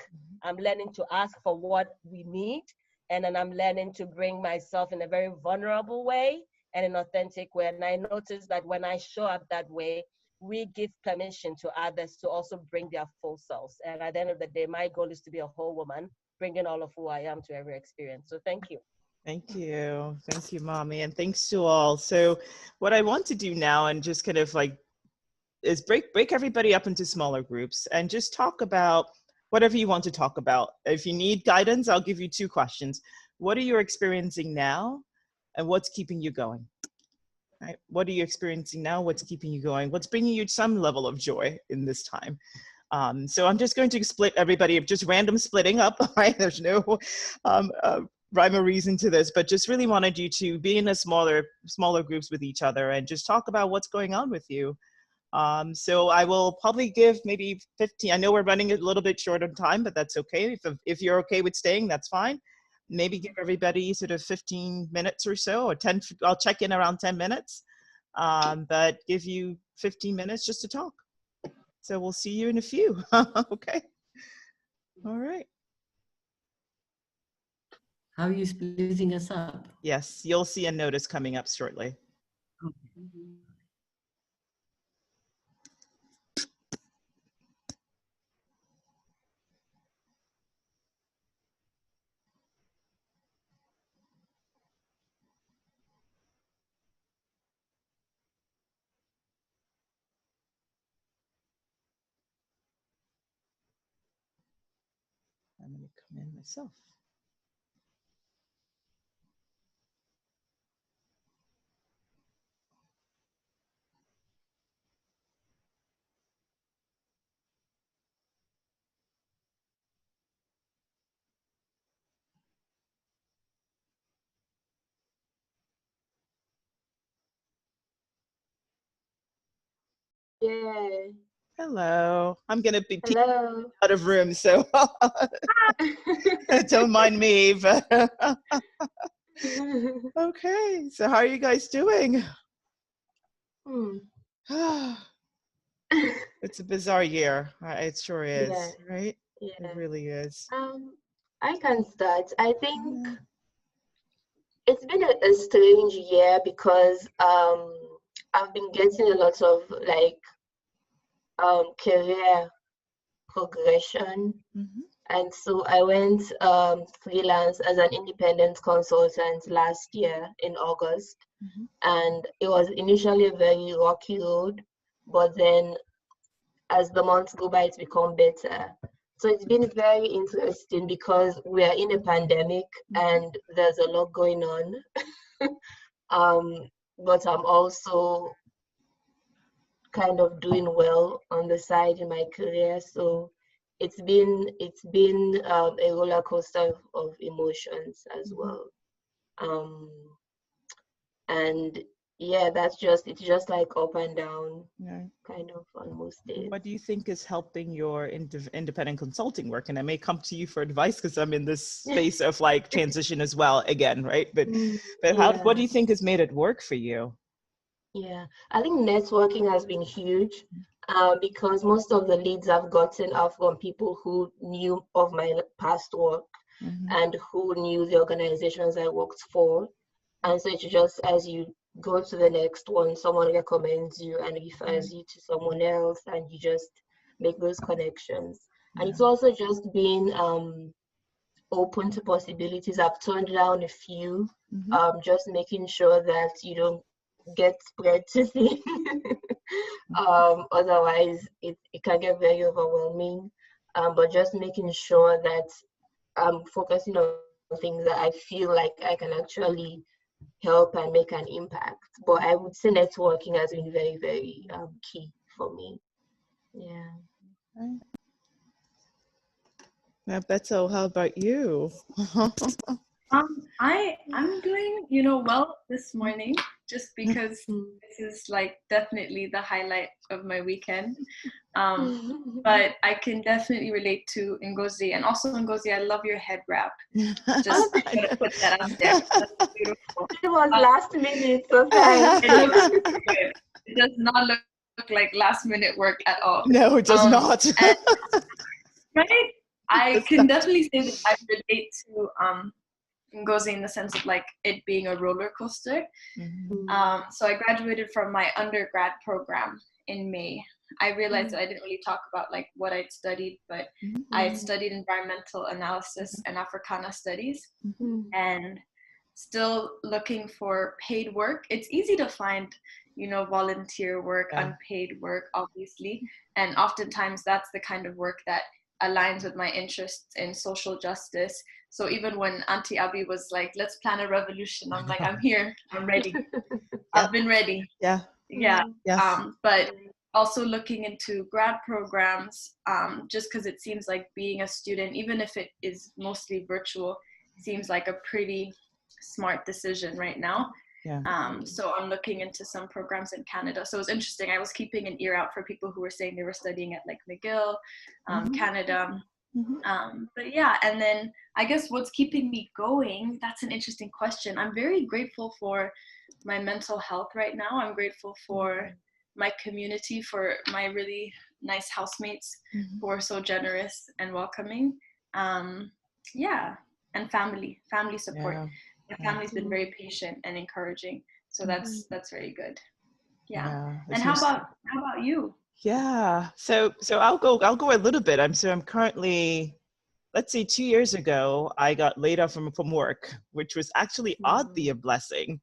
I'm learning to ask for what we need, and then I'm learning to bring myself in a very vulnerable way and an authentic way. And I notice that when I show up that way, we give permission to others to also bring their full selves. And at the end of the day, my goal is to be a whole woman, bringing all of who I am to every experience. So thank you. Thank you. Thank you, Mommy. And thanks to all. So what I want to do now, and just kind of like, is break everybody up into smaller groups and just talk about whatever you want to talk about. If you need guidance, I'll give you 2 questions. What are you experiencing now, and what's keeping you going? Right? What are you experiencing now? What's keeping you going? What's bringing you some level of joy in this time? So I'm just going to split everybody, just random splitting up, right? There's no rhyme or reason to this, but just really wanted you to be in a smaller groups with each other and just talk about what's going on with you. So I will probably give maybe 15. I know we're running a little bit short on time, but that's okay. If you're okay with staying, that's fine. Maybe give everybody sort of 15 minutes or so, or 10, I'll check in around 10 minutes, but give you 15 minutes just to talk. So we'll see you in a few. Okay. All right. How are you splitting us up? Yes, you'll see a notice coming up shortly. Okay. I'm going to come in myself. Yeah. Hello. I'm going to be Hello. out of room, so don't mind me. But okay. So how are you guys doing? It's a bizarre year. It sure is, Yeah. right? Yeah. It really is. I can start. I think it's been a strange year because I've been getting a lot of like career progression. And so I went freelance as an independent consultant last year in August. And it was initially a very rocky road, but then as the months go by, it's become better. So it's been very interesting because we are in a pandemic and there's a lot going on. But I'm also kind of doing well on the side in my career. So it's been a roller coaster of emotions as well. And yeah, it's just like up and down, kind of on most days. What do you think is helping your independent consulting work? And I may come to you for advice because I'm in this space of like transition as well again, right? But what do you think has made it work for you? Yeah, I think networking has been huge because most of the leads I've gotten are from people who knew of my past work and who knew the organizations I worked for. And so it's just as you go to the next one, someone recommends you and refers you to someone else, and you just make those connections. And it's also just being open to possibilities. I've turned down a few, just making sure that you don't get spread too thin. Otherwise, it can get very overwhelming. But just making sure that I'm focusing on things that I feel like I can actually help and make an impact. But I would say networking has been very, very key for me. Yeah. Now, Beto, how about you? I'm doing, well this morning. just because this is like definitely the highlight of my weekend. But I can definitely relate to Ngozi, and also Ngozi, I love your head wrap. Just gonna put that out there. That's beautiful. It was last minute, so thanks. It looks super good. It does not look like last minute work at all. No, it does not. And, right? I can definitely say that I relate to Ngozi in the sense of like it being a roller coaster. So I graduated from my undergrad program in May. I realized that I didn't really talk about like what I'd studied, but I studied environmental analysis and Africana studies, and still looking for paid work. It's easy to find, you know, volunteer work, unpaid work, obviously, and oftentimes that's the kind of work that aligns with my interests in social justice. So even when Auntie Abby was like, let's plan a revolution, I'm like, I'm here, I'm ready. I've been ready. Yeah. Yes. But also looking into grad programs, just because it seems like being a student, even if it is mostly virtual, seems like a pretty smart decision right now. So I'm looking into some programs in Canada. So it was interesting. I was keeping an ear out for people who were saying they were studying at like McGill, Canada. But yeah, and then I guess what's keeping me going, that's an interesting question. I'm very grateful for my mental health right now. I'm grateful for my community, for my really nice housemates who are so generous and welcoming. And family support. My family's been very patient and encouraging. So that's very good. And how about you? Yeah. So I'll go a little bit. I'm currently, let's see, 2 years ago, I got laid off from work, which was actually oddly a blessing.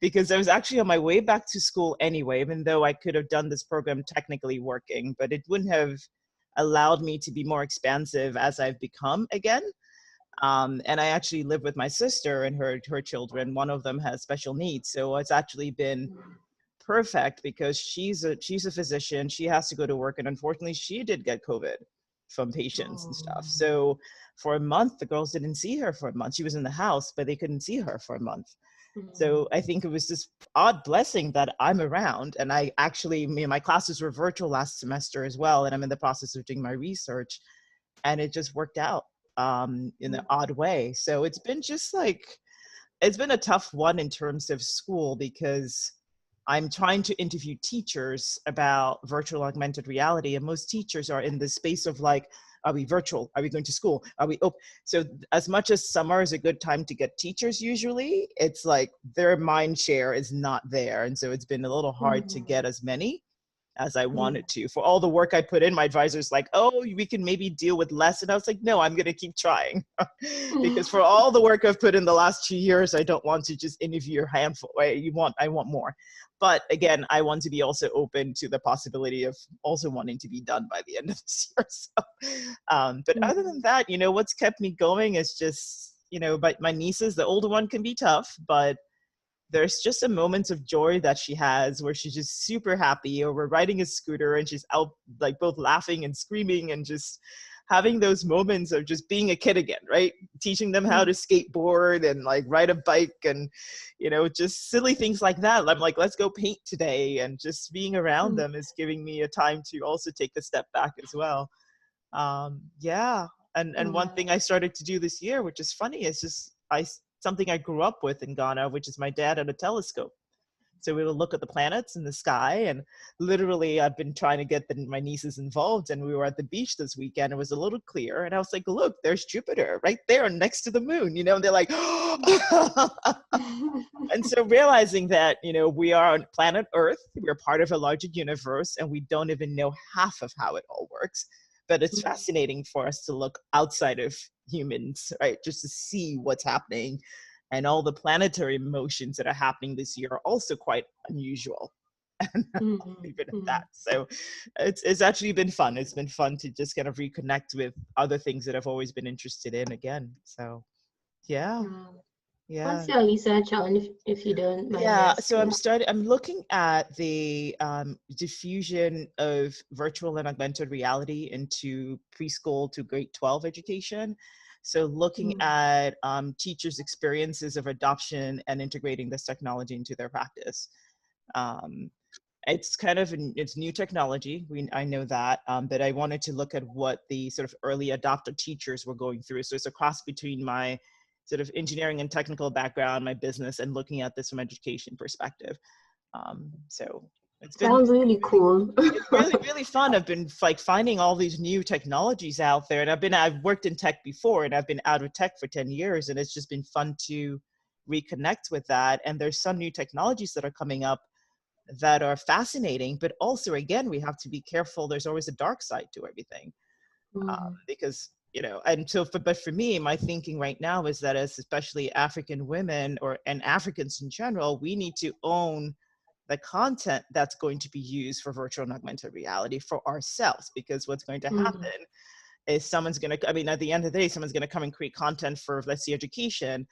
Because I was actually on my way back to school anyway, even though I could have done this program technically working, but it wouldn't have allowed me to be more expansive as I've become again. And I actually live with my sister and her children. One of them has special needs. So it's actually been perfect because she's a physician. She has to go to work. And unfortunately, she did get COVID from patients and stuff. So for a month, the girls didn't see her for a month. She was in the house, but they couldn't see her for a month. So I think it was this odd blessing that I'm around. And I actually, my classes were virtual last semester as well. And I'm in the process of doing my research. And it just worked out in an odd way. So it's been just like, it's been a tough one in terms of school because I'm trying to interview teachers about virtual augmented reality. And most teachers are in the space of like, are we virtual? Are we going to school? Are we open? So as much as summer is a good time to get teachers usually, it's like their mind share is not there. And so it's been a little hard to get as many as I wanted to. For all the work I put in, my advisor's like, oh, we can maybe deal with less. And I was like, no, I'm going to keep trying. Because for all the work I've put in the last 2 years, I don't want to just interview a handful. Right? I want more. But again, I want to be also open to the possibility of also wanting to be done by the end of this year. So, but other than that, what's kept me going is just, but my nieces, the older one can be tough, but there's just a moment of joy that she has where she's just super happy, or we're riding a scooter and she's out like both laughing and screaming and just having those moments of just being a kid again, right? Teaching them how to skateboard and like ride a bike and, just silly things like that. I'm like, let's go paint today. And just being around them is giving me a time to also take a step back as well. And one thing I started to do this year, which is funny, is just something I grew up with in Ghana, which is my dad had a telescope. So we would look at the planets in the sky, and literally I've been trying to get my nieces involved, and we were at the beach this weekend. It was a little clear, and I was like, look, there's Jupiter right there next to the moon, and they're like, and so realizing that, we are on planet Earth, we're part of a larger universe, and we don't even know half of how it all works. But it's fascinating for us to look outside of humans, right? Just to see what's happening. And all the planetary motions that are happening this year are also quite unusual. And I'll leave it at that. So it's actually been fun. It's been fun to just kind of reconnect with other things that I've always been interested in again. So yeah. What's your research on, if you don't mind? So I'm looking at the diffusion of virtual and augmented reality into preschool to grade 12 education. So looking at teachers' experiences of adoption and integrating this technology into their practice. It's kind of, it's new technology, I know that, but I wanted to look at what the sort of early adopter teachers were going through. So it's a cross between my sort of engineering and technical background, my business, and looking at this from education perspective. So it's been Sounds really cool. it's really, really fun. I've been like finding all these new technologies out there, and I've worked in tech before, and I've been out of tech for 10 years, and it's just been fun to reconnect with that. And there's some new technologies that are coming up that are fascinating, but also, again, we have to be careful. There's always a dark side to everything, because, you know, and so, but for me, my thinking right now is that as especially African women and Africans in general, we need to own the content that's going to be used for virtual and augmented reality for ourselves, because what's going to happen is someone's going to, I mean, at the end of the day, someone's going to come and create content for, let's say, education,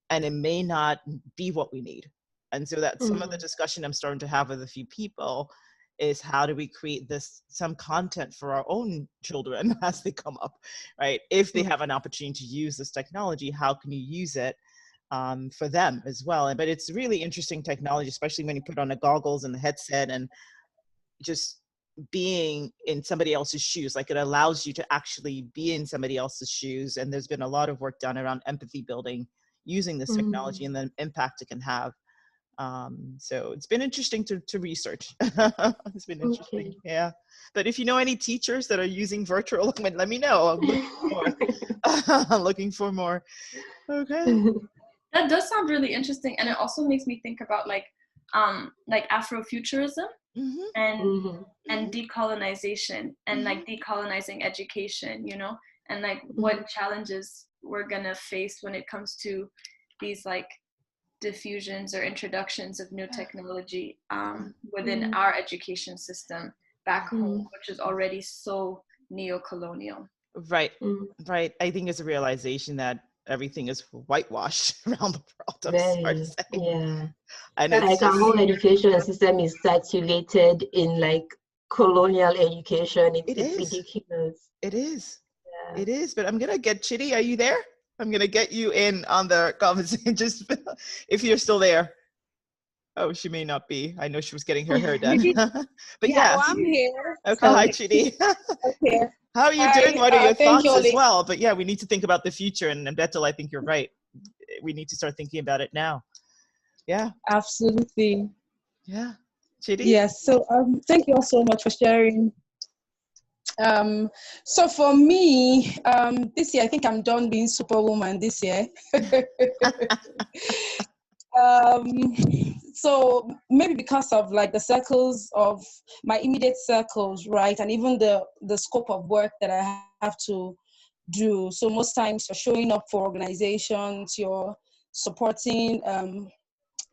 and it may not be what we need. And so that's some of the discussion I'm starting to have with a few people is how do we create some content for our own children as they come up, right? If they have an opportunity to use this technology, how can you use it for them as well? But it's really interesting technology, especially when you put on the goggles and the headset and just being in somebody else's shoes. Like, it allows you to actually be in somebody else's shoes. And there's been a lot of work done around empathy building using this technology and the impact it can have. So it's been interesting to research. It's been interesting. Yeah. But if you know any teachers that are using virtual, let me know. I'm looking for more. I'm looking for more. Okay. That does sound really interesting, and it also makes me think about like Afrofuturism and decolonization and like decolonizing education, you know, and like what challenges we're gonna face when it comes to these like diffusions or introductions of new technology within our education system back home, which is already so neo-colonial. Right, right. I think it's a realization that everything is whitewashed around the world. I'm sorry to say. Yeah. And like it's our whole education system is saturated in like colonial education. It's ridiculous. It is. Yeah. It is. But I'm gonna get Chidi. Are you there? I'm gonna get you in on the conversation. Just if you're still there. Oh, she may not be. I know she was getting her hair done. But yeah. Oh, I'm here. Okay, hi Chidi. Okay. How are you doing? What are your thoughts you, as well? But yeah, we need to think about the future, and Betel, I think you're right. We need to start thinking about it now. Yeah. Absolutely. Yeah. Chidi? Yes. So thank you all so much for sharing. So for me, this year, I think I'm done being Superwoman this year. So maybe because of like the circles of my immediate circles, right? And even the scope of work that I have to do. So most times you're showing up for organizations, you're supporting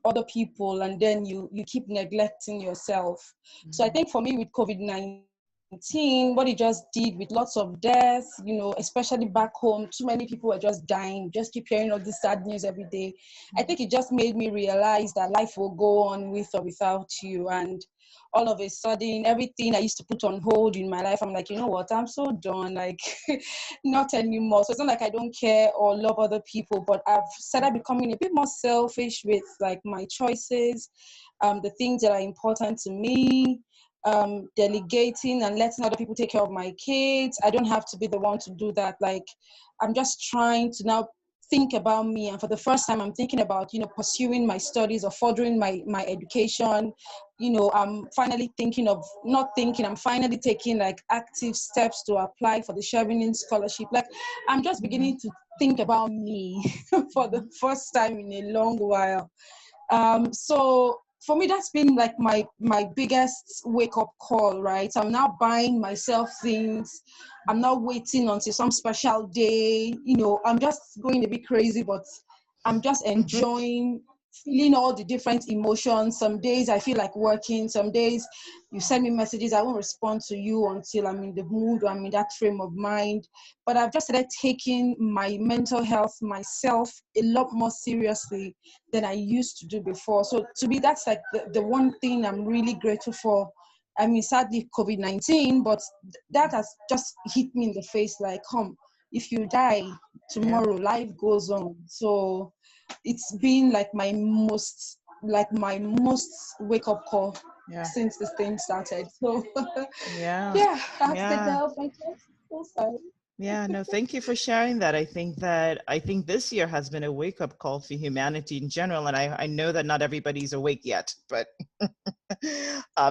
other people, and then you keep neglecting yourself. So I think for me with COVID-19, what it just did with lots of death, you know, especially back home, too many people were just dying, just keep hearing all this sad news every day. I think it just made me realize that life will go on with or without you. And all of a sudden, everything I used to put on hold in my life, I'm like, you know what, I'm so done, like, not anymore. So it's not like I don't care or love other people, but I've started becoming a bit more selfish with like my choices, the things that are important to me, delegating and letting other people take care of my kids. I don't have to be the one to do that. Like, I'm just trying to now think about me, and for the first time I'm thinking about, you know, pursuing my studies or furthering my education. You know, I'm finally I'm finally taking like active steps to apply for the Chevening scholarship. Like, I'm just beginning to think about me for the first time in a long while. So for me, that's been like my biggest wake-up call, right? I'm now buying myself things. I'm not waiting until some special day. You know, I'm just going a bit crazy, but I'm just enjoying feeling all the different emotions. Some days I feel like working. Some days you send me messages, I won't respond to you until I'm in the mood or I'm in that frame of mind. But I've just started taking my mental health, myself, a lot more seriously than I used to do before. So to me, that's like the one thing I'm really grateful for. I mean, sadly, COVID-19, but that has just hit me in the face like, if you die tomorrow, life goes on. So it's been like my most wake up call since this thing started. So Yeah. yeah, I have to take Yeah. that off my chest. So sorry. Yeah, no, thank you for sharing that. I think this year has been a wake-up call for humanity in general, and I know that not everybody's awake yet, but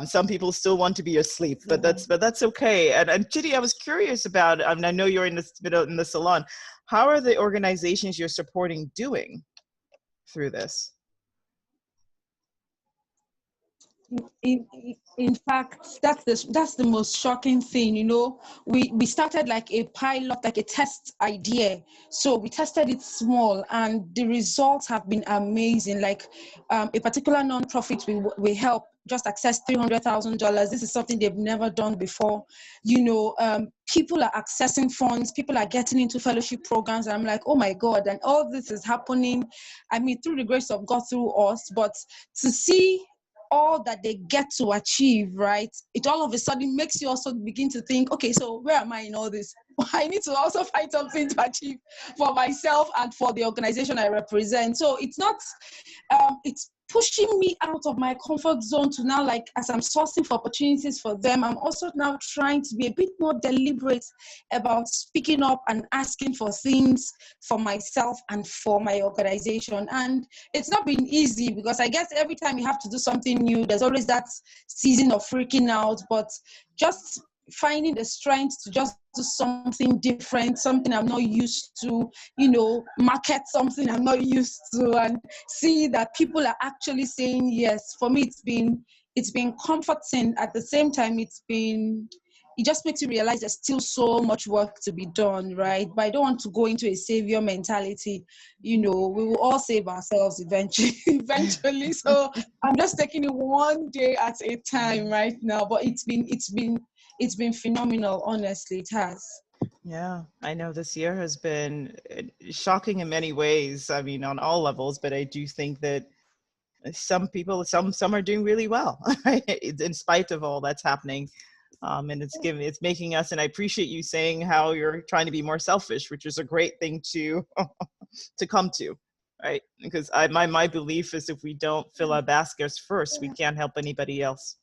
some people still want to be asleep, but that's okay. And Chidi, I was curious about, I know you're in the salon. How are the organizations you're supporting doing through this? In fact, that's the most shocking thing. You know, we started like a pilot, like a test idea. So we tested it small, and the results have been amazing. Like a particular nonprofit we help just access $300,000. This is something they've never done before. You know, people are accessing funds, people are getting into fellowship programs. And I'm like, oh my God, and all this is happening. I mean, through the grace of God, through us, but to see all that they get to achieve, right? It all of a sudden makes you also begin to think, okay, so where am I in all this? I need to also find something to achieve for myself and for the organization I represent. So it's not, it's pushing me out of my comfort zone to now, like, as I'm sourcing for opportunities for them, I'm also now trying to be a bit more deliberate about speaking up and asking for things for myself and for my organization. And it's not been easy, because I guess every time you have to do something new, there's always that season of freaking out, but just finding the strength to just do something different, something I'm not used to, you know, market something I'm not used to, and see that people are actually saying yes. For me, it's been comforting. At the same time, it just makes you realize there's still so much work to be done, right? But I don't want to go into a savior mentality. You know, we will all save ourselves eventually. So I'm just taking it one day at a time right now. But it's been phenomenal, honestly. It has. Yeah, I know this year has been shocking in many ways. I mean, on all levels, but I do think that some people, some are doing really well, in spite of all that's happening. And it's making us, and I appreciate you saying how you're trying to be more selfish, which is a great thing to to come to, right? Because my belief is, if we don't fill our baskets first, we can't help anybody else,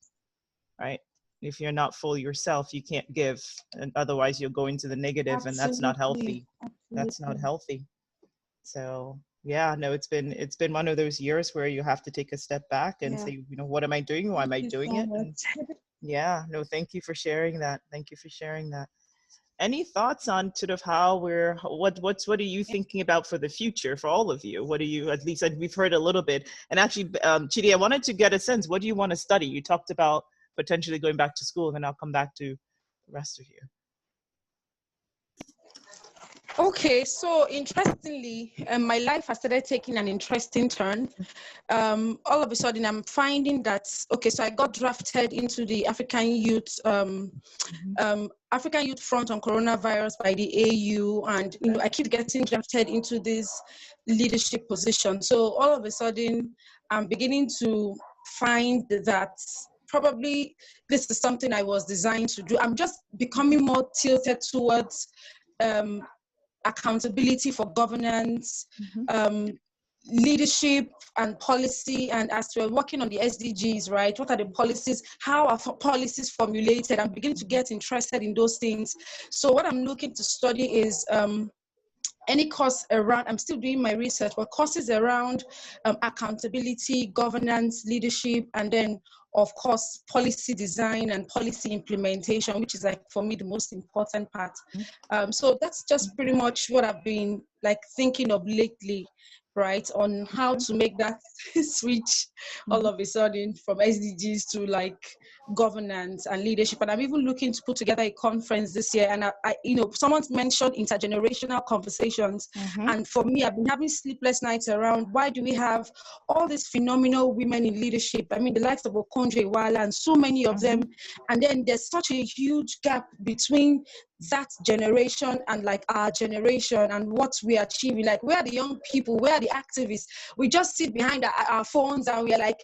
right? If you're not full yourself, you can't give, and otherwise you'll go into the negative, and that's not healthy. That's not healthy. So yeah, no, it's been one of those years where you have to take a step back and say, you know, what am I doing? Why am I doing it? And yeah, no, thank you for sharing that. Thank you for sharing that. Any thoughts on sort of how what are you thinking about for the future for all of you? What do you, at least we've heard a little bit. And actually, Chidi, I wanted to get a sense, what do you want to study? You talked about potentially going back to school, and then I'll come back to the rest of you. Okay, so interestingly, my life has started taking an interesting turn. All of a sudden, I'm finding that, okay, so I got drafted into the African Youth Front on Coronavirus by the AU, and you know, I keep getting drafted into this leadership position. So all of a sudden, I'm beginning to find that probably this is something I was designed to do. I'm just becoming more tilted towards accountability for governance, leadership and policy. And as we're working on the SDGs, right, what are the policies? How are policies formulated? I'm beginning to get interested in those things. So what I'm looking to study is any course around, I'm still doing my research, but courses around accountability, governance, leadership, and then of course, policy design and policy implementation, which is like, for me, the most important part. So that's just pretty much what I've been like thinking of lately, right? On how to make that switch all of a sudden from SDGs to like governance and leadership. And I'm even looking to put together a conference this year. And I you know, someone mentioned intergenerational conversations. And for me, I've been having sleepless nights around why do we have all these phenomenal women in leadership? I mean, the likes of Okonjo Iweala and so many of them. And then there's such a huge gap between that generation and like our generation and what we're achieving. Like, where are the young people? Where are the activists? We just sit behind our phones and we're like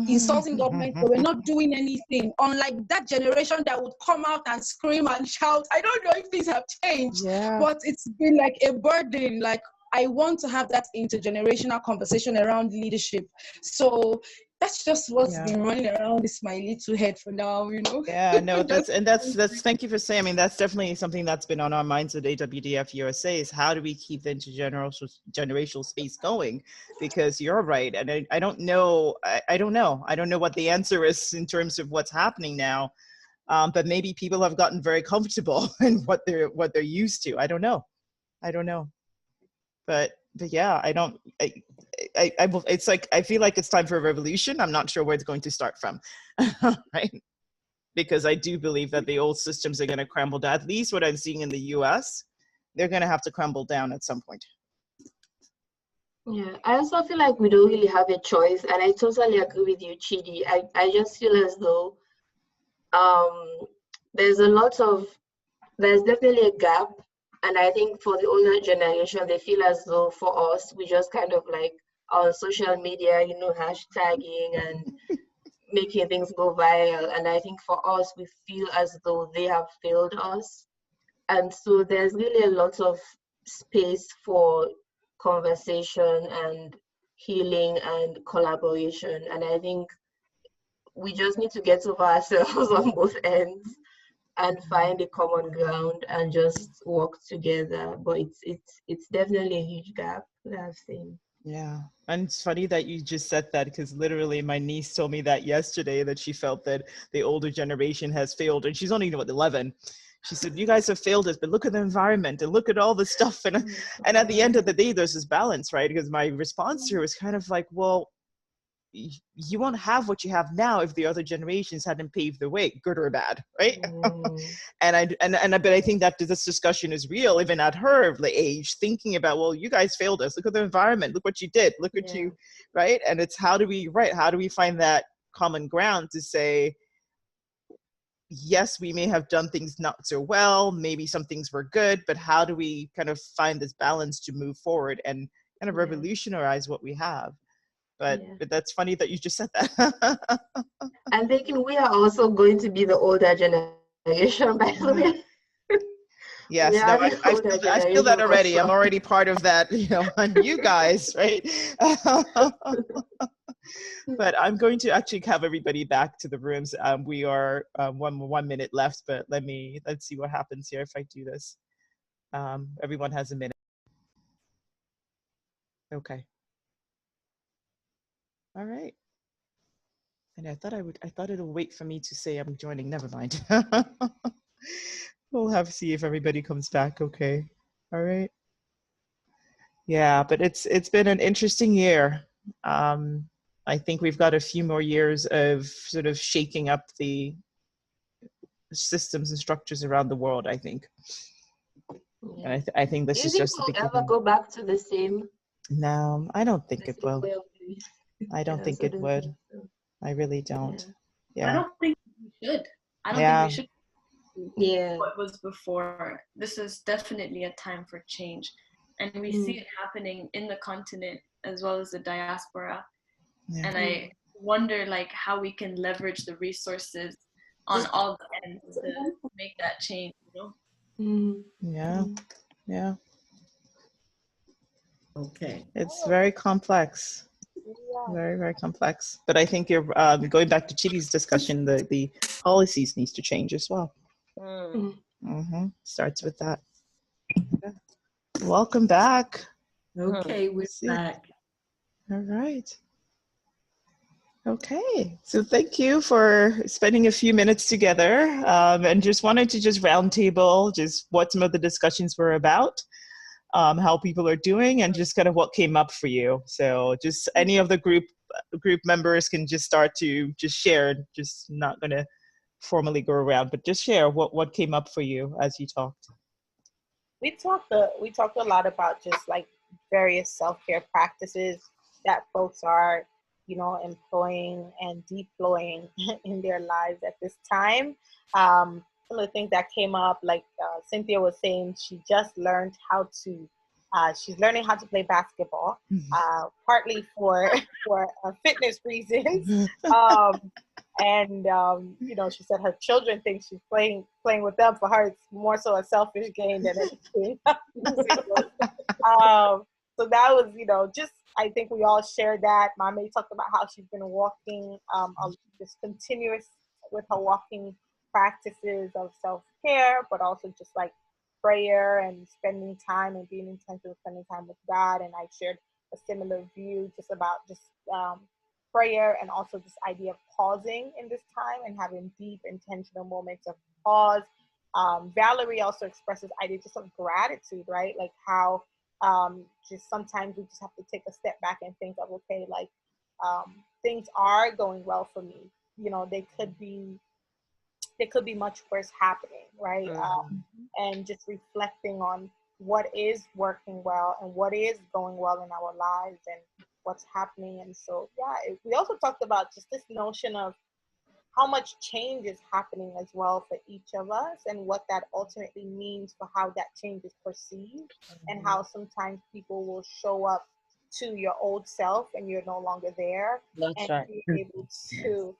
insulting government, but we're not doing anything. Unlike that generation that would come out and scream and shout. I don't know if things have changed, but it's been like a burden. Like, I want to have that intergenerational conversation around leadership. So that's just what's been running around this my little head for now, you know. Yeah, no, that's thank you for saying. I mean, that's definitely something that's been on our minds at AWDF USA, is how do we keep the intergenerational space going? Because you're right, and I don't know, I don't know what the answer is in terms of what's happening now. But maybe people have gotten very comfortable in what they're used to. I don't know. But yeah, it's like, I feel like it's time for a revolution. I'm not sure where it's going to start from, right? Because I do believe that the old systems are going to crumble down. At least what I'm seeing in the US, they're going to have to crumble down at some point. Yeah, I also feel like we don't really have a choice, and I totally agree with you, Chidi. I just feel as though there's definitely a gap. And I think for the older generation, they feel as though for us, we just kind of like on social media, you know, hashtagging and making things go viral. And I think for us, we feel as though they have failed us. And so there's really a lot of space for conversation and healing and collaboration. And I think we just need to get over ourselves on both ends and find a common ground and just work together. But it's definitely a huge gap that I've seen. Yeah, and it's funny that you just said that, because literally my niece told me that yesterday, that she felt that the older generation has failed, and she's only 11. She said, you guys have failed us, but look at the environment and look at all the stuff. And at the end of the day, there's this balance, right? Because my response to her was kind of like, well, you won't have what you have now if the other generations hadn't paved the way, good or bad, right? But I think that this discussion is real, even at her age, thinking about, well, you guys failed us. Look at the environment. Look what you did. Look at you, right? And it's how do we find that common ground to say, yes, we may have done things not so well. Maybe some things were good, but how do we kind of find this balance to move forward and kind of revolutionize what we have? But that's funny that you just said that. I'm thinking we are also going to be the older generation, by the way. Yes, no, I feel that already. I'm already part of that, on you guys, right? But I'm going to actually have everybody back to the rooms. We are 1 minute left, but let's see what happens here if I do this. Everyone has a minute. Okay. All right. And I thought it'll wait for me to say I'm joining. Never mind. We'll have to see if everybody comes back. Okay. All right. Yeah, but it's been an interesting year. I think we've got a few more years of sort of shaking up the systems and structures around the world, I think. Yeah. And I think this is just the beginning. Will ever go back to the same? No, I don't think it will. I don't think it would. I really don't. Yeah. I don't think we should. I don't think we should. What was before. This is definitely a time for change. And we see it happening in the continent as well as the diaspora. Yeah. And I wonder how we can leverage the resources on all the ends to make that change, Yeah. Yeah. Okay. It's very complex. Very, very complex. But I think you're going back to Chidi's discussion, the policies needs to change as well. Starts with that. Yeah. Welcome back. Okay, we're back. All right. Okay, so thank you for spending a few minutes together, and just wanted to roundtable just what some of the discussions were about, how people are doing, and just kind of what came up for you. So just any of the group members can just start to just share, just not going to formally go around, but just share what came up for you as you talked. We talked a lot about just various self-care practices that folks are employing and deploying in their lives at this time. some of the things that came up, like Cynthia was saying, she just learned how to, she's learning how to play basketball, partly for fitness reasons. And you know, she said her children think she's playing with them. For her, it's more so a selfish gain than anything. So that was, you know, just, I think we all share that. Mame talked about how she's been walking, just continuous with her walking practices of self-care, but also just like prayer and spending time and being intentional, spending time with God. And I shared a similar view just about just prayer, and also this idea of pausing in this time and having deep intentional moments of pause. Valerie also expresses ideas just of gratitude, right? Like how just sometimes we just have to take a step back and think of, okay, like things are going well for me. You know, they could be much worse happening, right? And just reflecting on what is working well and what is going well in our lives and what's happening. And so, yeah, we also talked about just this notion of how much change is happening as well for each of us, and what that ultimately means for how that change is perceived, and how sometimes people will show up to your old self and you're no longer there. That's and right. be able to,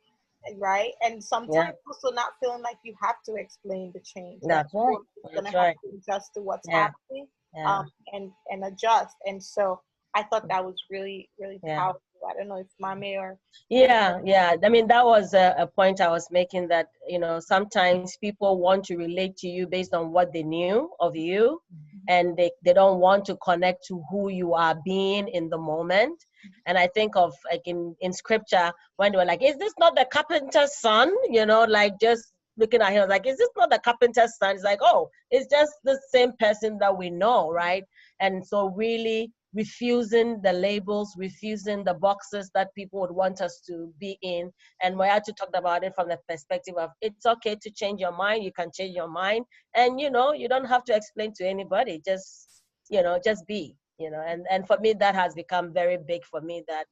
right? And sometimes also not feeling like you have to explain the change. That's right. You're gonna That's have right. to adjust to what's Yeah. happening, Yeah. and adjust. And so I thought that was really, really Yeah. powerful. I don't know if Mame or Yeah, yeah. I mean, that was a point I was making, that, you know, sometimes people want to relate to you based on what they knew of you, and they don't want to connect to who you are being in the moment. And I think of, like, in scripture, when they were like, is this not the carpenter's son? You know, like, just looking at him, like, is this not the carpenter's son? It's like, oh, it's just the same person that we know, right? And so really refusing the labels, refusing the boxes that people would want us to be in. And Moyatu talked about it from the perspective of, it's okay to change your mind. You can change your mind. And, you know, you don't have to explain to anybody. Just, you know, just be, you know. And for me, that has become very big for me, that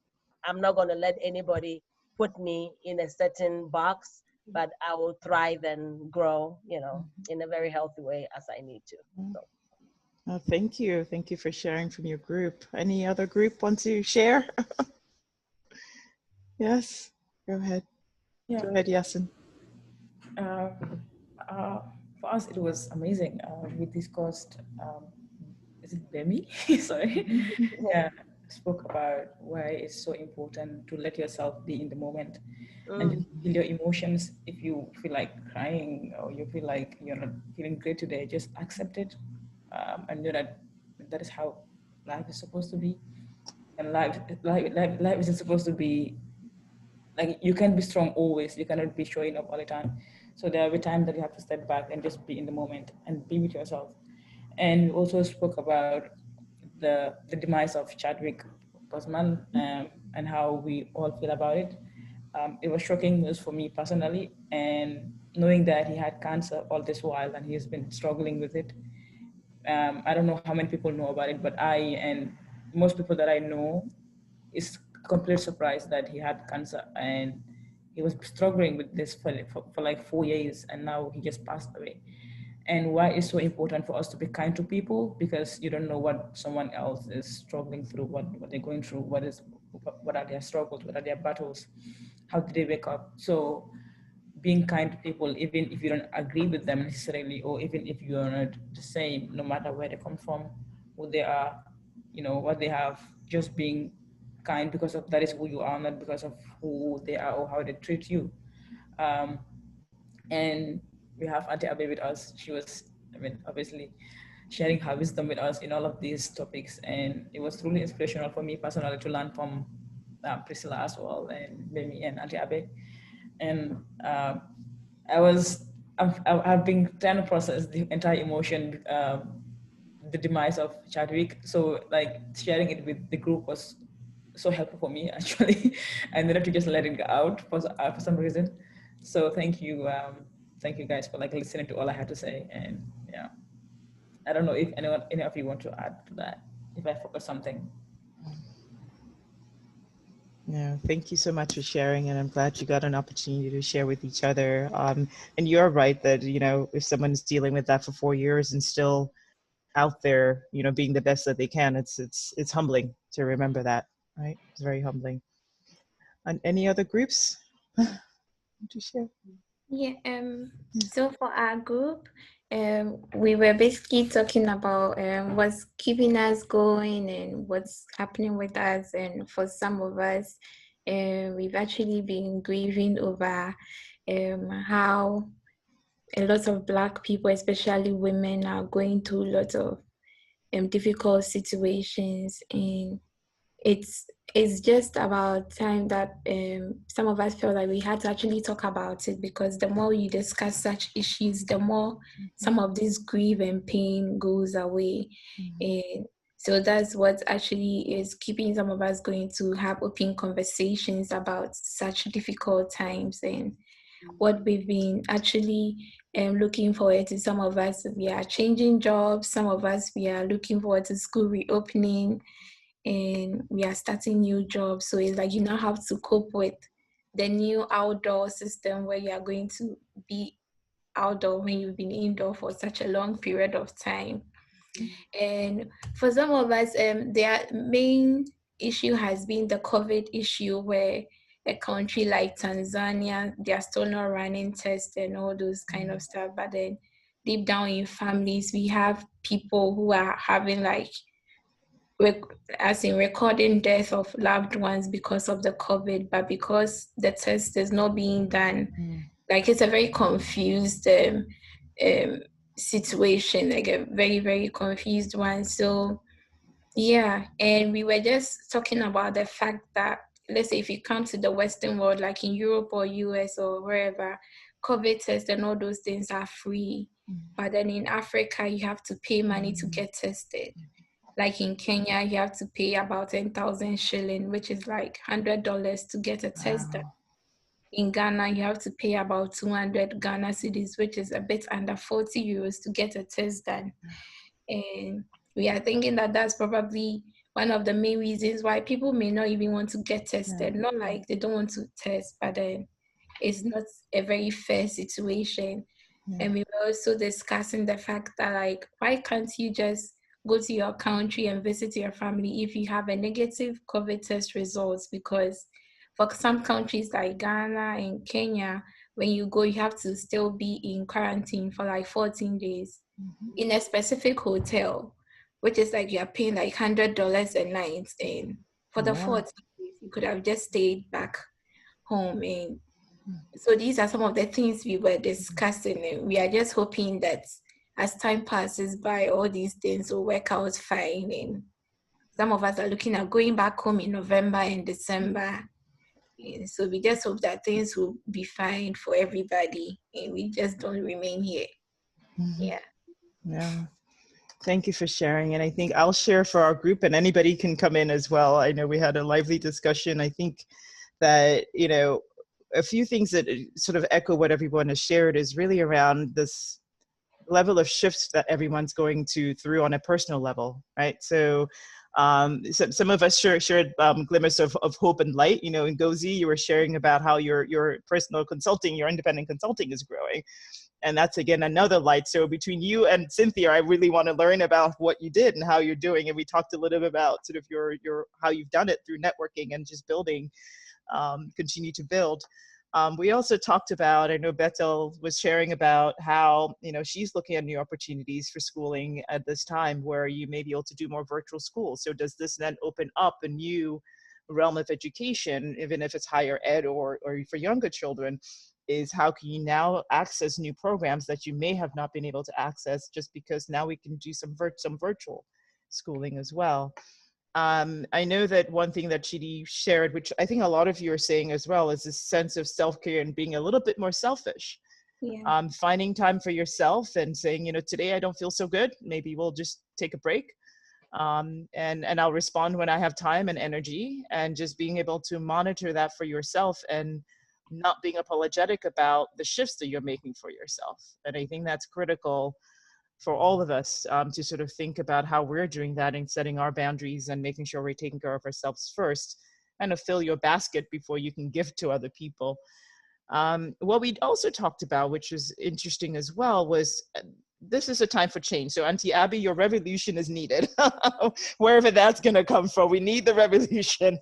I'm not going to let anybody put me in a certain box, but I will thrive and grow, you know, in a very healthy way as I need to. So. Oh, thank you. Thank you for sharing from your group. Any other group want to share? Yes, go ahead. Yeah. Go ahead, Yasin. For us, it was amazing. We discussed, is it Bemi? Sorry. Yeah, spoke about why it's so important to let yourself be in the moment and just feel your emotions. If you feel like crying or you feel like you're not feeling great today, just accept it, and know that is how life is supposed to be. And life isn't supposed to be like, you can't be strong always. You cannot be showing up all the time. So there will be times that you have to step back and just be in the moment and be with yourself. And we also spoke about the demise of Chadwick Boseman, and how we all feel about it. It was shocking news for me personally, and knowing that he had cancer all this while and he's been struggling with it. I don't know how many people know about it, but I and most people that I know is complete surprise that he had cancer, and he was struggling with this for like 4 years, and now he just passed away. And why it's so important for us to be kind to people, because you don't know what someone else is struggling through, what they're going through, what are their struggles, what are their battles, how did they wake up. So being kind to people, even if you don't agree with them necessarily, or even if you are not the same, no matter where they come from, who they are, you know, what they have, just being kind because of that is who you are, not because of who they are or how they treat you. And we have Auntie Abe with us. She was, I mean, obviously sharing her wisdom with us in all of these topics. And it was truly inspirational for me personally to learn from Priscilla as well, and Mimi and Auntie Abe. And I've been trying to process the entire emotion, the demise of Chadwick. So like sharing it with the group was so helpful for me actually. I needed to just let it out for some reason. So thank you guys for like listening to all I had to say. And yeah, I don't know if any of you want to add to that, if I forgot something. Yeah, thank you so much for sharing, and I'm glad you got an opportunity to share with each other. And you're right that, you know, if someone's dealing with that for 4 years and still out there, you know, being the best that they can, it's humbling to remember that, right? It's very humbling. And any other groups to share? Yeah, so for our group, we were basically talking about what's keeping us going and what's happening with us. And for some of us, we've actually been grieving over how a lot of Black people, especially women, are going through lots of difficult situations, and it's just about time that some of us felt like we had to actually talk about it, because the more you discuss such issues, the more some of this grief and pain goes away. And so that's what actually is keeping some of us going, to have open conversations about such difficult times. And what we've been actually looking forward to, some of us, we are changing jobs, some of us, we are looking forward to school reopening, and we are starting new jobs. So it's like you now have to cope with the new outdoor system, where you are going to be outdoor when you've been indoor for such a long period of time. And for some of us, their main issue has been the COVID issue, where a country like Tanzania, they are still not running tests and all those kind of stuff. But then deep down in families, we have people who are having like, as in recording death of loved ones because of the COVID, but because the test is not being done, like it's a very confused situation, like a very, very confused one. So yeah, and we were just talking about the fact that, let's say if you come to the Western world, like in Europe or US or wherever, COVID tests and all those things are free. But then in Africa, you have to pay money to get tested. Like in Kenya, you have to pay about 10,000 shilling, which is like $100 to get a test done. In Ghana, you have to pay about 200 Ghana cedis, which is a bit under 40 euros to get a test done. And we are thinking that that's probably one of the main reasons why people may not even want to get tested. Not like they don't want to test, but then it's not a very fair situation. And we were also discussing the fact that, like, why can't you just go to your country and visit your family if you have a negative COVID test results? Because for some countries like Ghana and Kenya, when you go, you have to still be in quarantine for like 14 days in a specific hotel, which is like you're paying like $100 a night. And for the 14 days, you could have just stayed back home. And so these are some of the things we were discussing, and we are just hoping that as time passes by, all these things will work out fine. And some of us are looking at going back home in November and December. And so we just hope that things will be fine for everybody, and we just don't remain here. Yeah. Yeah. Thank you for sharing. And I think I'll share for our group, and anybody can come in as well. I know we had a lively discussion. I think that, you know, a few things that sort of echo what everyone has shared is really around this level of shifts that everyone's going through on a personal level, right? So some of us shared glimmers of hope and light. You know, in Gozi, you were sharing about how your personal consulting, your independent consulting is growing. And that's, again, another light. So between you and Cynthia, I really want to learn about what you did and how you're doing. And we talked a little bit about sort of your how you've done it through networking and just building, continue to build. We also talked about, I know Bethel was sharing about how, you know, she's looking at new opportunities for schooling at this time where you may be able to do more virtual school. So does this then open up a new realm of education, even if it's higher ed or for younger children? Is how can you now access new programs that you may have not been able to access, just because now we can do some virtual schooling as well. I know that one thing that Chidi shared, which I think a lot of you are saying as well, is this sense of self-care and being a little bit more selfish. Yeah. Finding time for yourself and saying, you know, today I don't feel so good, maybe we'll just take a break. And I'll respond when I have time and energy, and just being able to monitor that for yourself and not being apologetic about the shifts that you're making for yourself. And I think that's critical for all of us, to sort of think about how we're doing that and setting our boundaries and making sure we're taking care of ourselves first, kind of fill your basket before you can give to other people. What we also talked about, which is interesting as well, was this is a time for change. So Auntie Abby, your revolution is needed, wherever that's going to come from. We need the revolution.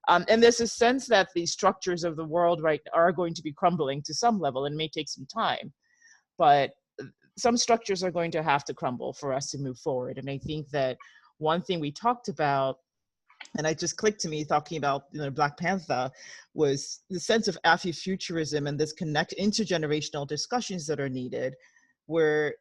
And there's a sense that the structures of the world are going to be crumbling to some level, and may take some time. But some structures are going to have to crumble for us to move forward. And I think that one thing we talked about, and it just clicked to me talking about Black Panther, was the sense of Afrofuturism and this intergenerational discussions that are needed, where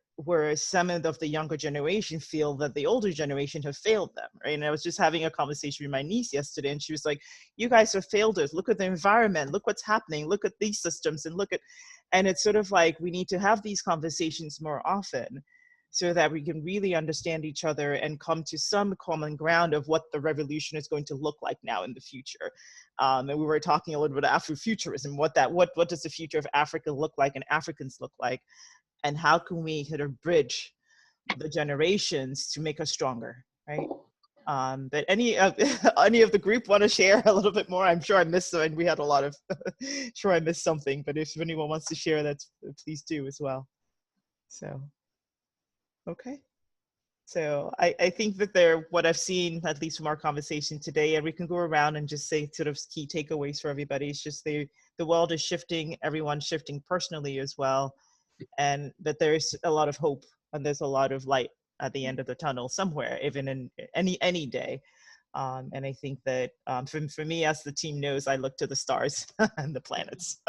some of the younger generation feel that the older generation have failed them, right? And I was just having a conversation with my niece yesterday, and she was like, you guys have failed us. Look at the environment, look what's happening, look at these systems, and it's sort of like we need to have these conversations more often so that we can really understand each other and come to some common ground of what the revolution is going to look like now in the future. And we were talking a little bit of Afrofuturism, what does the future of Africa look like and Africans look like, and how can we sort of bridge the generations to make us stronger, right? But any of the group want to share a little bit more? I'm sure I missed some, and we had a lot of, sure I missed something, but if anyone wants to share, please do as well. So, okay. So I think that what I've seen, at least from our conversation today, and we can go around and just say sort of key takeaways for everybody. It's just the world is shifting, everyone's shifting personally as well. But there's a lot of hope, and there's a lot of light at the end of the tunnel somewhere, even in any day. And I think that for me, as the team knows, I look to the stars and the planets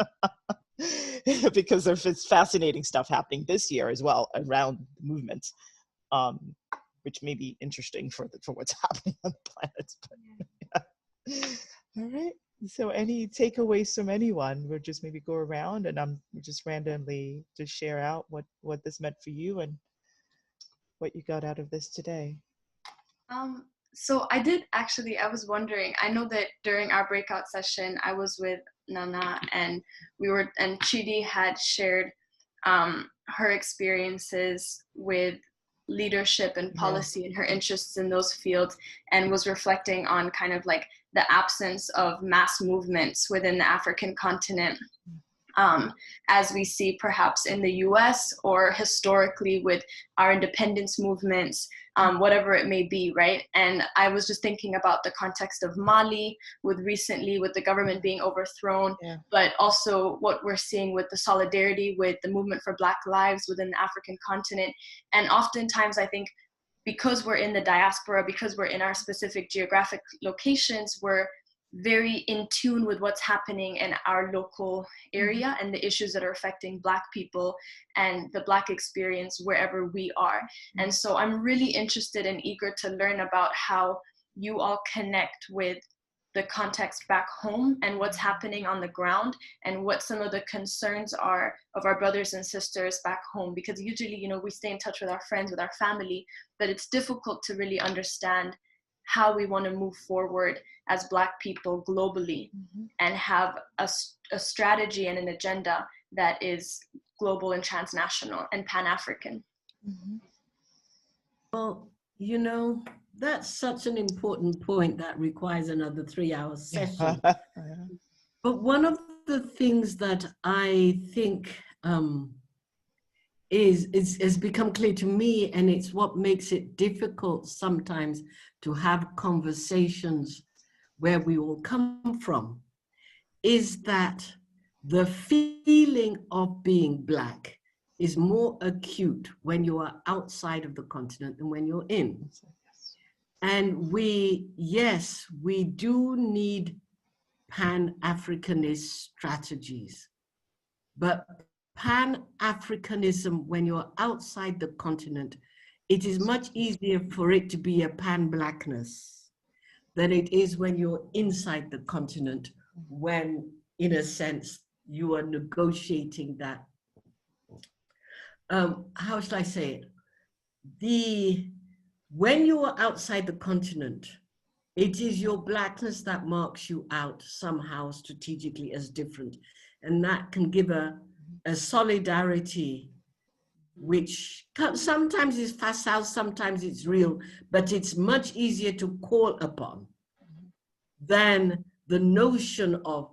because there's fascinating stuff happening this year as well around the movement, which may be interesting for what's happening on the planets. But, yeah. All right. So any takeaways from anyone? We'll just maybe go around and just randomly just share out what this meant for you and what you got out of this today. So I was wondering, I know that during our breakout session, I was with Nana and Chidi had shared her experiences with leadership and policy and her interests in those fields, and was reflecting on kind of like the absence of mass movements within the African continent, as we see perhaps in the US or historically with our independence movements, whatever it may be, right? And I was just thinking about the context of Mali with the government being overthrown, but also what we're seeing with the solidarity with the movement for Black lives within the African continent. And oftentimes I think because we're in the diaspora, because we're in our specific geographic locations, we're very in tune with what's happening in our local area and the issues that are affecting Black people and the Black experience wherever we are. And so I'm really interested and eager to learn about how you all connect with the context back home and what's happening on the ground and what some of the concerns are of our brothers and sisters back home. Because usually, we stay in touch with our friends, with our family, but it's difficult to really understand how we want to move forward as Black people globally and have a strategy and an agenda that is global and transnational and Pan-African. Well, that's such an important point that requires another 3-hour session. But one of the things that I think has become clear to me, and it's what makes it difficult sometimes to have conversations where we all come from, is that the feeling of being Black is more acute when you are outside of the continent than when you're in. And we do need Pan-Africanist strategies, but Pan-Africanism, when you're outside the continent, it is much easier for it to be a pan-Blackness than it is when you're inside the continent, when, in a sense, you are negotiating that. How should I say it? When you are outside the continent, it is your Blackness that marks you out somehow strategically as different. And that can give a solidarity, which sometimes is facile, sometimes it's real, but it's much easier to call upon than the notion of,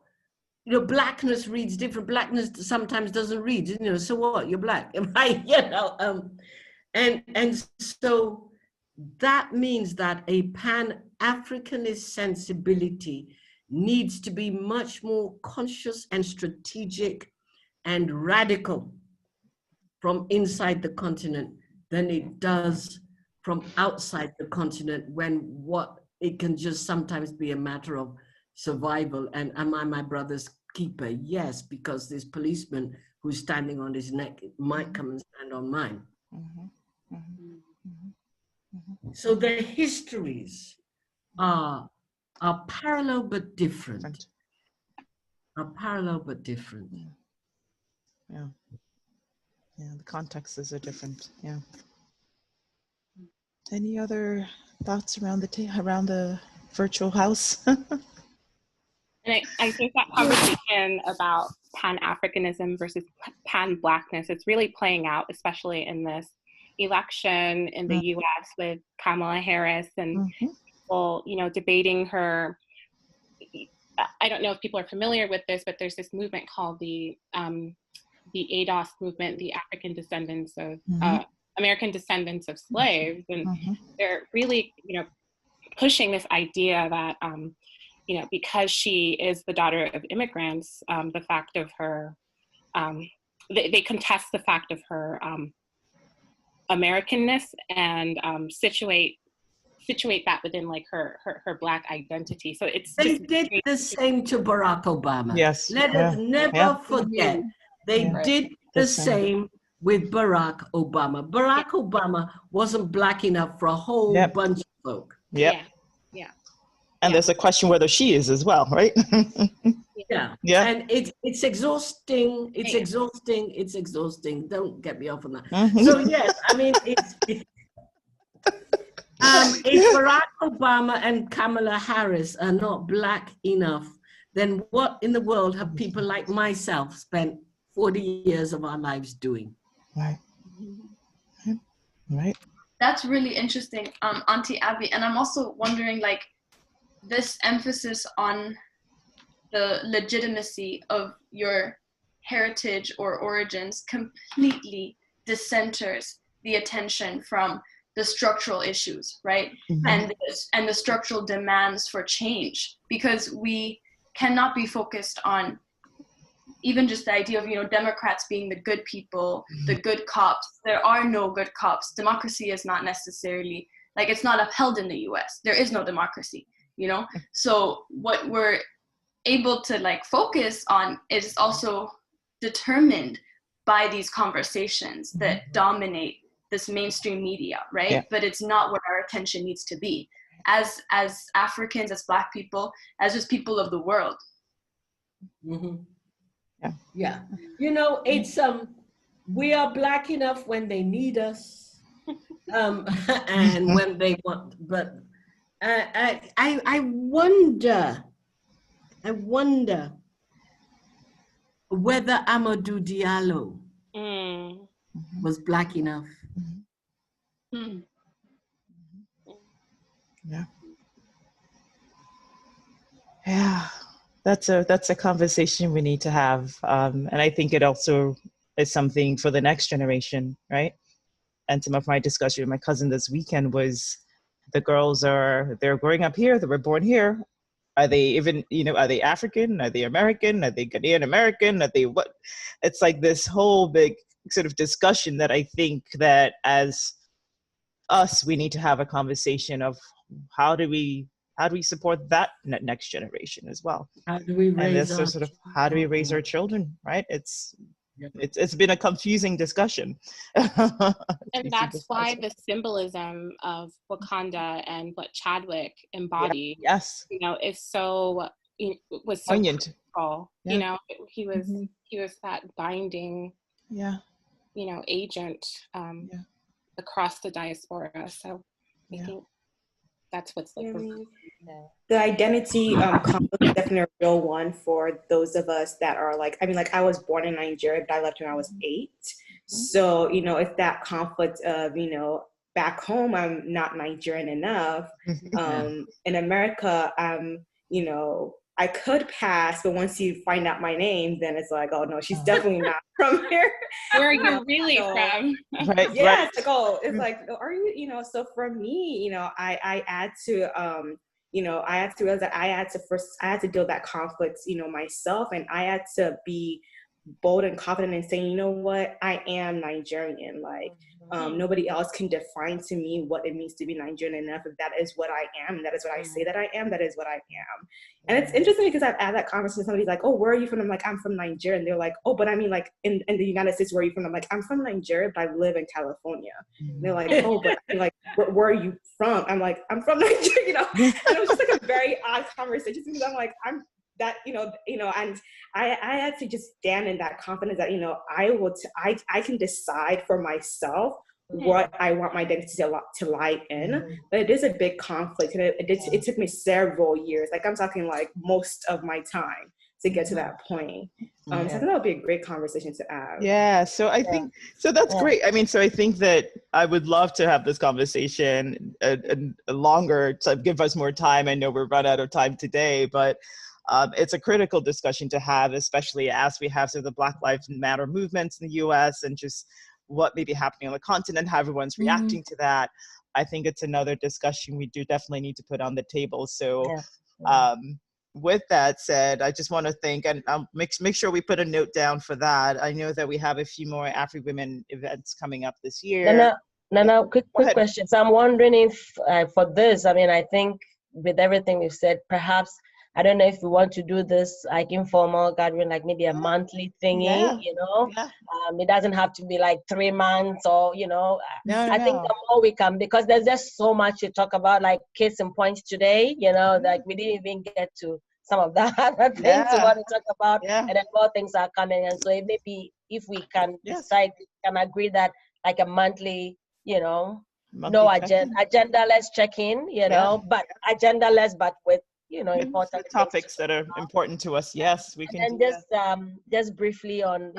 you know, blackness reads different. Blackness sometimes doesn't read, you know, so what? You're black, right? You know, and so that means that a Pan-Africanist sensibility needs to be much more conscious and strategic and radical from inside the continent than it does from outside the continent, when what it can just sometimes be a matter of survival. And am I my brother's keeper? Yes, because this policeman who's standing on his neck might come and stand on mine. So the histories are parallel but different. Are parallel but different. Yeah. Yeah, the contexts are different. Yeah. Any other thoughts around the virtual house? And I think that conversation about Pan-Africanism versus Pan-Blackness, it's really playing out, especially in this election in the US with Kamala Harris and people, you know, debating her. I don't know if people are familiar with this, but there's this movement called the ADOS movement, the African descendants of American descendants of slaves, and they're really, you know, pushing this idea that you know, because she is the daughter of immigrants, the fact of her, they contest the fact of her Americanness and situate that within like her Black identity. So it's they did the same to Barack Obama. Yes. Let us never forget. They did the same with Barack Obama. Barack Obama wasn't Black enough for a whole bunch of folk. Yep. Yeah. And there's a question whether she is as well, right? Yeah. Yeah. And it's exhausting. It's exhausting. It's exhausting. Don't get me off on that. So yes, I mean, if Barack Obama and Kamala Harris are not Black enough, then what in the world have people like myself spent 40 years of our lives doing? Right. Right. That's really interesting, Auntie Abby. And I'm also wondering, like, this emphasis on the legitimacy of your heritage or origins completely decenters the attention from the structural issues, right? And the structural demands for change, because we cannot be focused on even just the idea of, you know, Democrats being the good people, the good cops. There are no good cops. Democracy is not necessarily, like, it's not upheld in the US. There is no democracy, you know? So what we're able to like focus on is also determined by these conversations that dominate this mainstream media, right? Yeah. But it's not where our attention needs to be as Africans, as Black people, as just people of the world. Yeah. You know, it's we are Black enough when they need us, and when they want. But I wonder whether Amadou Diallo was Black enough. Yeah. Yeah. That's a conversation we need to have. And I think it also is something for the next generation, right? And some of my discussion with my cousin this weekend was the girls they're growing up here, they were born here. Are they even, you know, are they African? Are they American? Are they Ghanaian American? Are they what? It's like this whole big sort of discussion that I think that as us, we need to have a conversation of how do we support that next generation as well? How do we raise how do we raise our children, right? It's been a confusing discussion. And that's why the symbolism of Wakanda and what Chadwick embodied, you know, is so poignant. Critical. You know, he was that binding, you know, agent across the diaspora. So I think that's what's the identity conflict is definitely a real one for those of us that are like, I mean, like I was born in Nigeria, but I left when I was 8. So, you know, if that conflict of, you know, back home, I'm not Nigerian enough. In America, I'm, you know, I could pass, but once you find out my name, then it's like, oh no, she's definitely not from here. Where are you really from? Right, Yeah, right. it's like, oh, it's like, are you, so for me, I had to, I had to realize that I had to deal with that conflict, myself, and I had to be bold and confident in saying, you know what, I am Nigerian. Like, nobody else can define to me what it means to be Nigerian enough. If that is what I am, that is what I say that I am, that is what I am. And it's interesting because I've had that conversation with somebody like, oh, where are you from? I'm like, I'm from Nigeria. And they're like, oh, but I mean, like, in the United States, where are you from? I'm like, I'm from Nigeria, but I live in California. And they're like, oh, but like, where are you from? I'm like, I'm from Nigeria, And it was just like a very odd conversation because I'm like, I'm that, and I had to just stand in that confidence that, I can decide for myself what I want my identity to lie in, but it is a big conflict, and it took me several years. Like, I'm talking like most of my time to get to that point. So I think that would be a great conversation to have. Yeah, so I think, so that's great. I mean, so I think that I would love to have this conversation longer to give us more time. I know we're run out of time today, but it's a critical discussion to have, especially as we have sort of the Black Lives Matter movements in the US and just what may be happening on the continent, how everyone's reacting to that. I think it's another discussion we do definitely need to put on the table. So with that said, I just want to thank, and make sure we put a note down for that. I know that we have a few more AfriWomen events coming up this year. No, quick question. So I'm wondering if for this, I mean, I think with everything we've said, perhaps, I don't know if we want to do this like informal gathering, like maybe a monthly thingy, it doesn't have to be like 3 months or, I think the more we can, because there's just so much to talk about, like case in point today, like we didn't even get to some of the other things we want to talk about, and then more things are coming. And so maybe if we can decide, we can agree that like a monthly, no agenda-less check-in, but agenda-less, but with important topics that are important to us. Yes, we can. And just briefly on,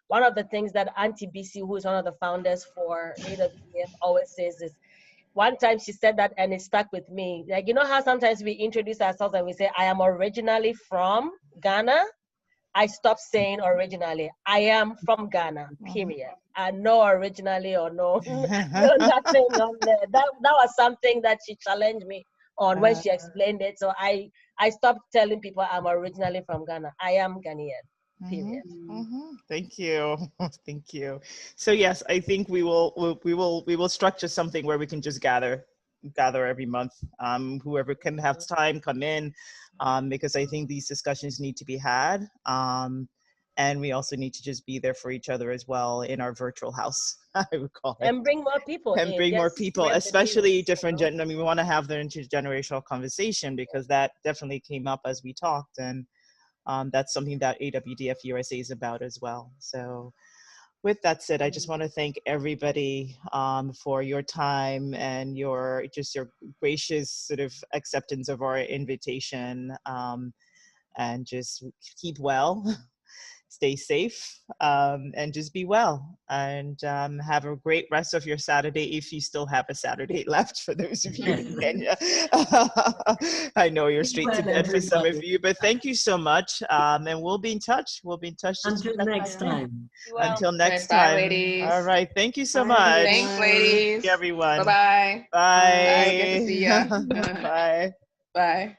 one of the things that Auntie BC, who is one of the founders for AWDF, always says is, one time she said that and it stuck with me. Like, how sometimes we introduce ourselves and we say, I am originally from Ghana. I stopped saying originally. I am from Ghana, period. And no originally or no nothing on there. That was something that she challenged me on when she explained it. So I stopped telling people I'm originally from Ghana. I am Ghanaian, period. Thank you. Thank you. So yes, I think we will structure something where we can just gather every month. Whoever can have time, come in, because I think these discussions need to be had. And we also need to just be there for each other as well in our virtual house, I would call it. And bring more people And bring more people, especially different gender. I mean, we want to have the intergenerational conversation because that definitely came up as we talked. And that's something that AWDF USA is about as well. So with that said, I just want to thank everybody for your time and your gracious sort of acceptance of our invitation, and just keep well. Stay safe, and just be well, and have a great rest of your Saturday, if you still have a Saturday left, for those of you in Kenya. I know you're straight to bed for some of you, but thank you so much, and we'll be in touch. Until next time. Until next Bye, time. ladies. All right, thank you so much. Thanks, ladies. Thank you, everyone. Bye-bye. Bye. Bye. Good to see ya. Bye. Bye.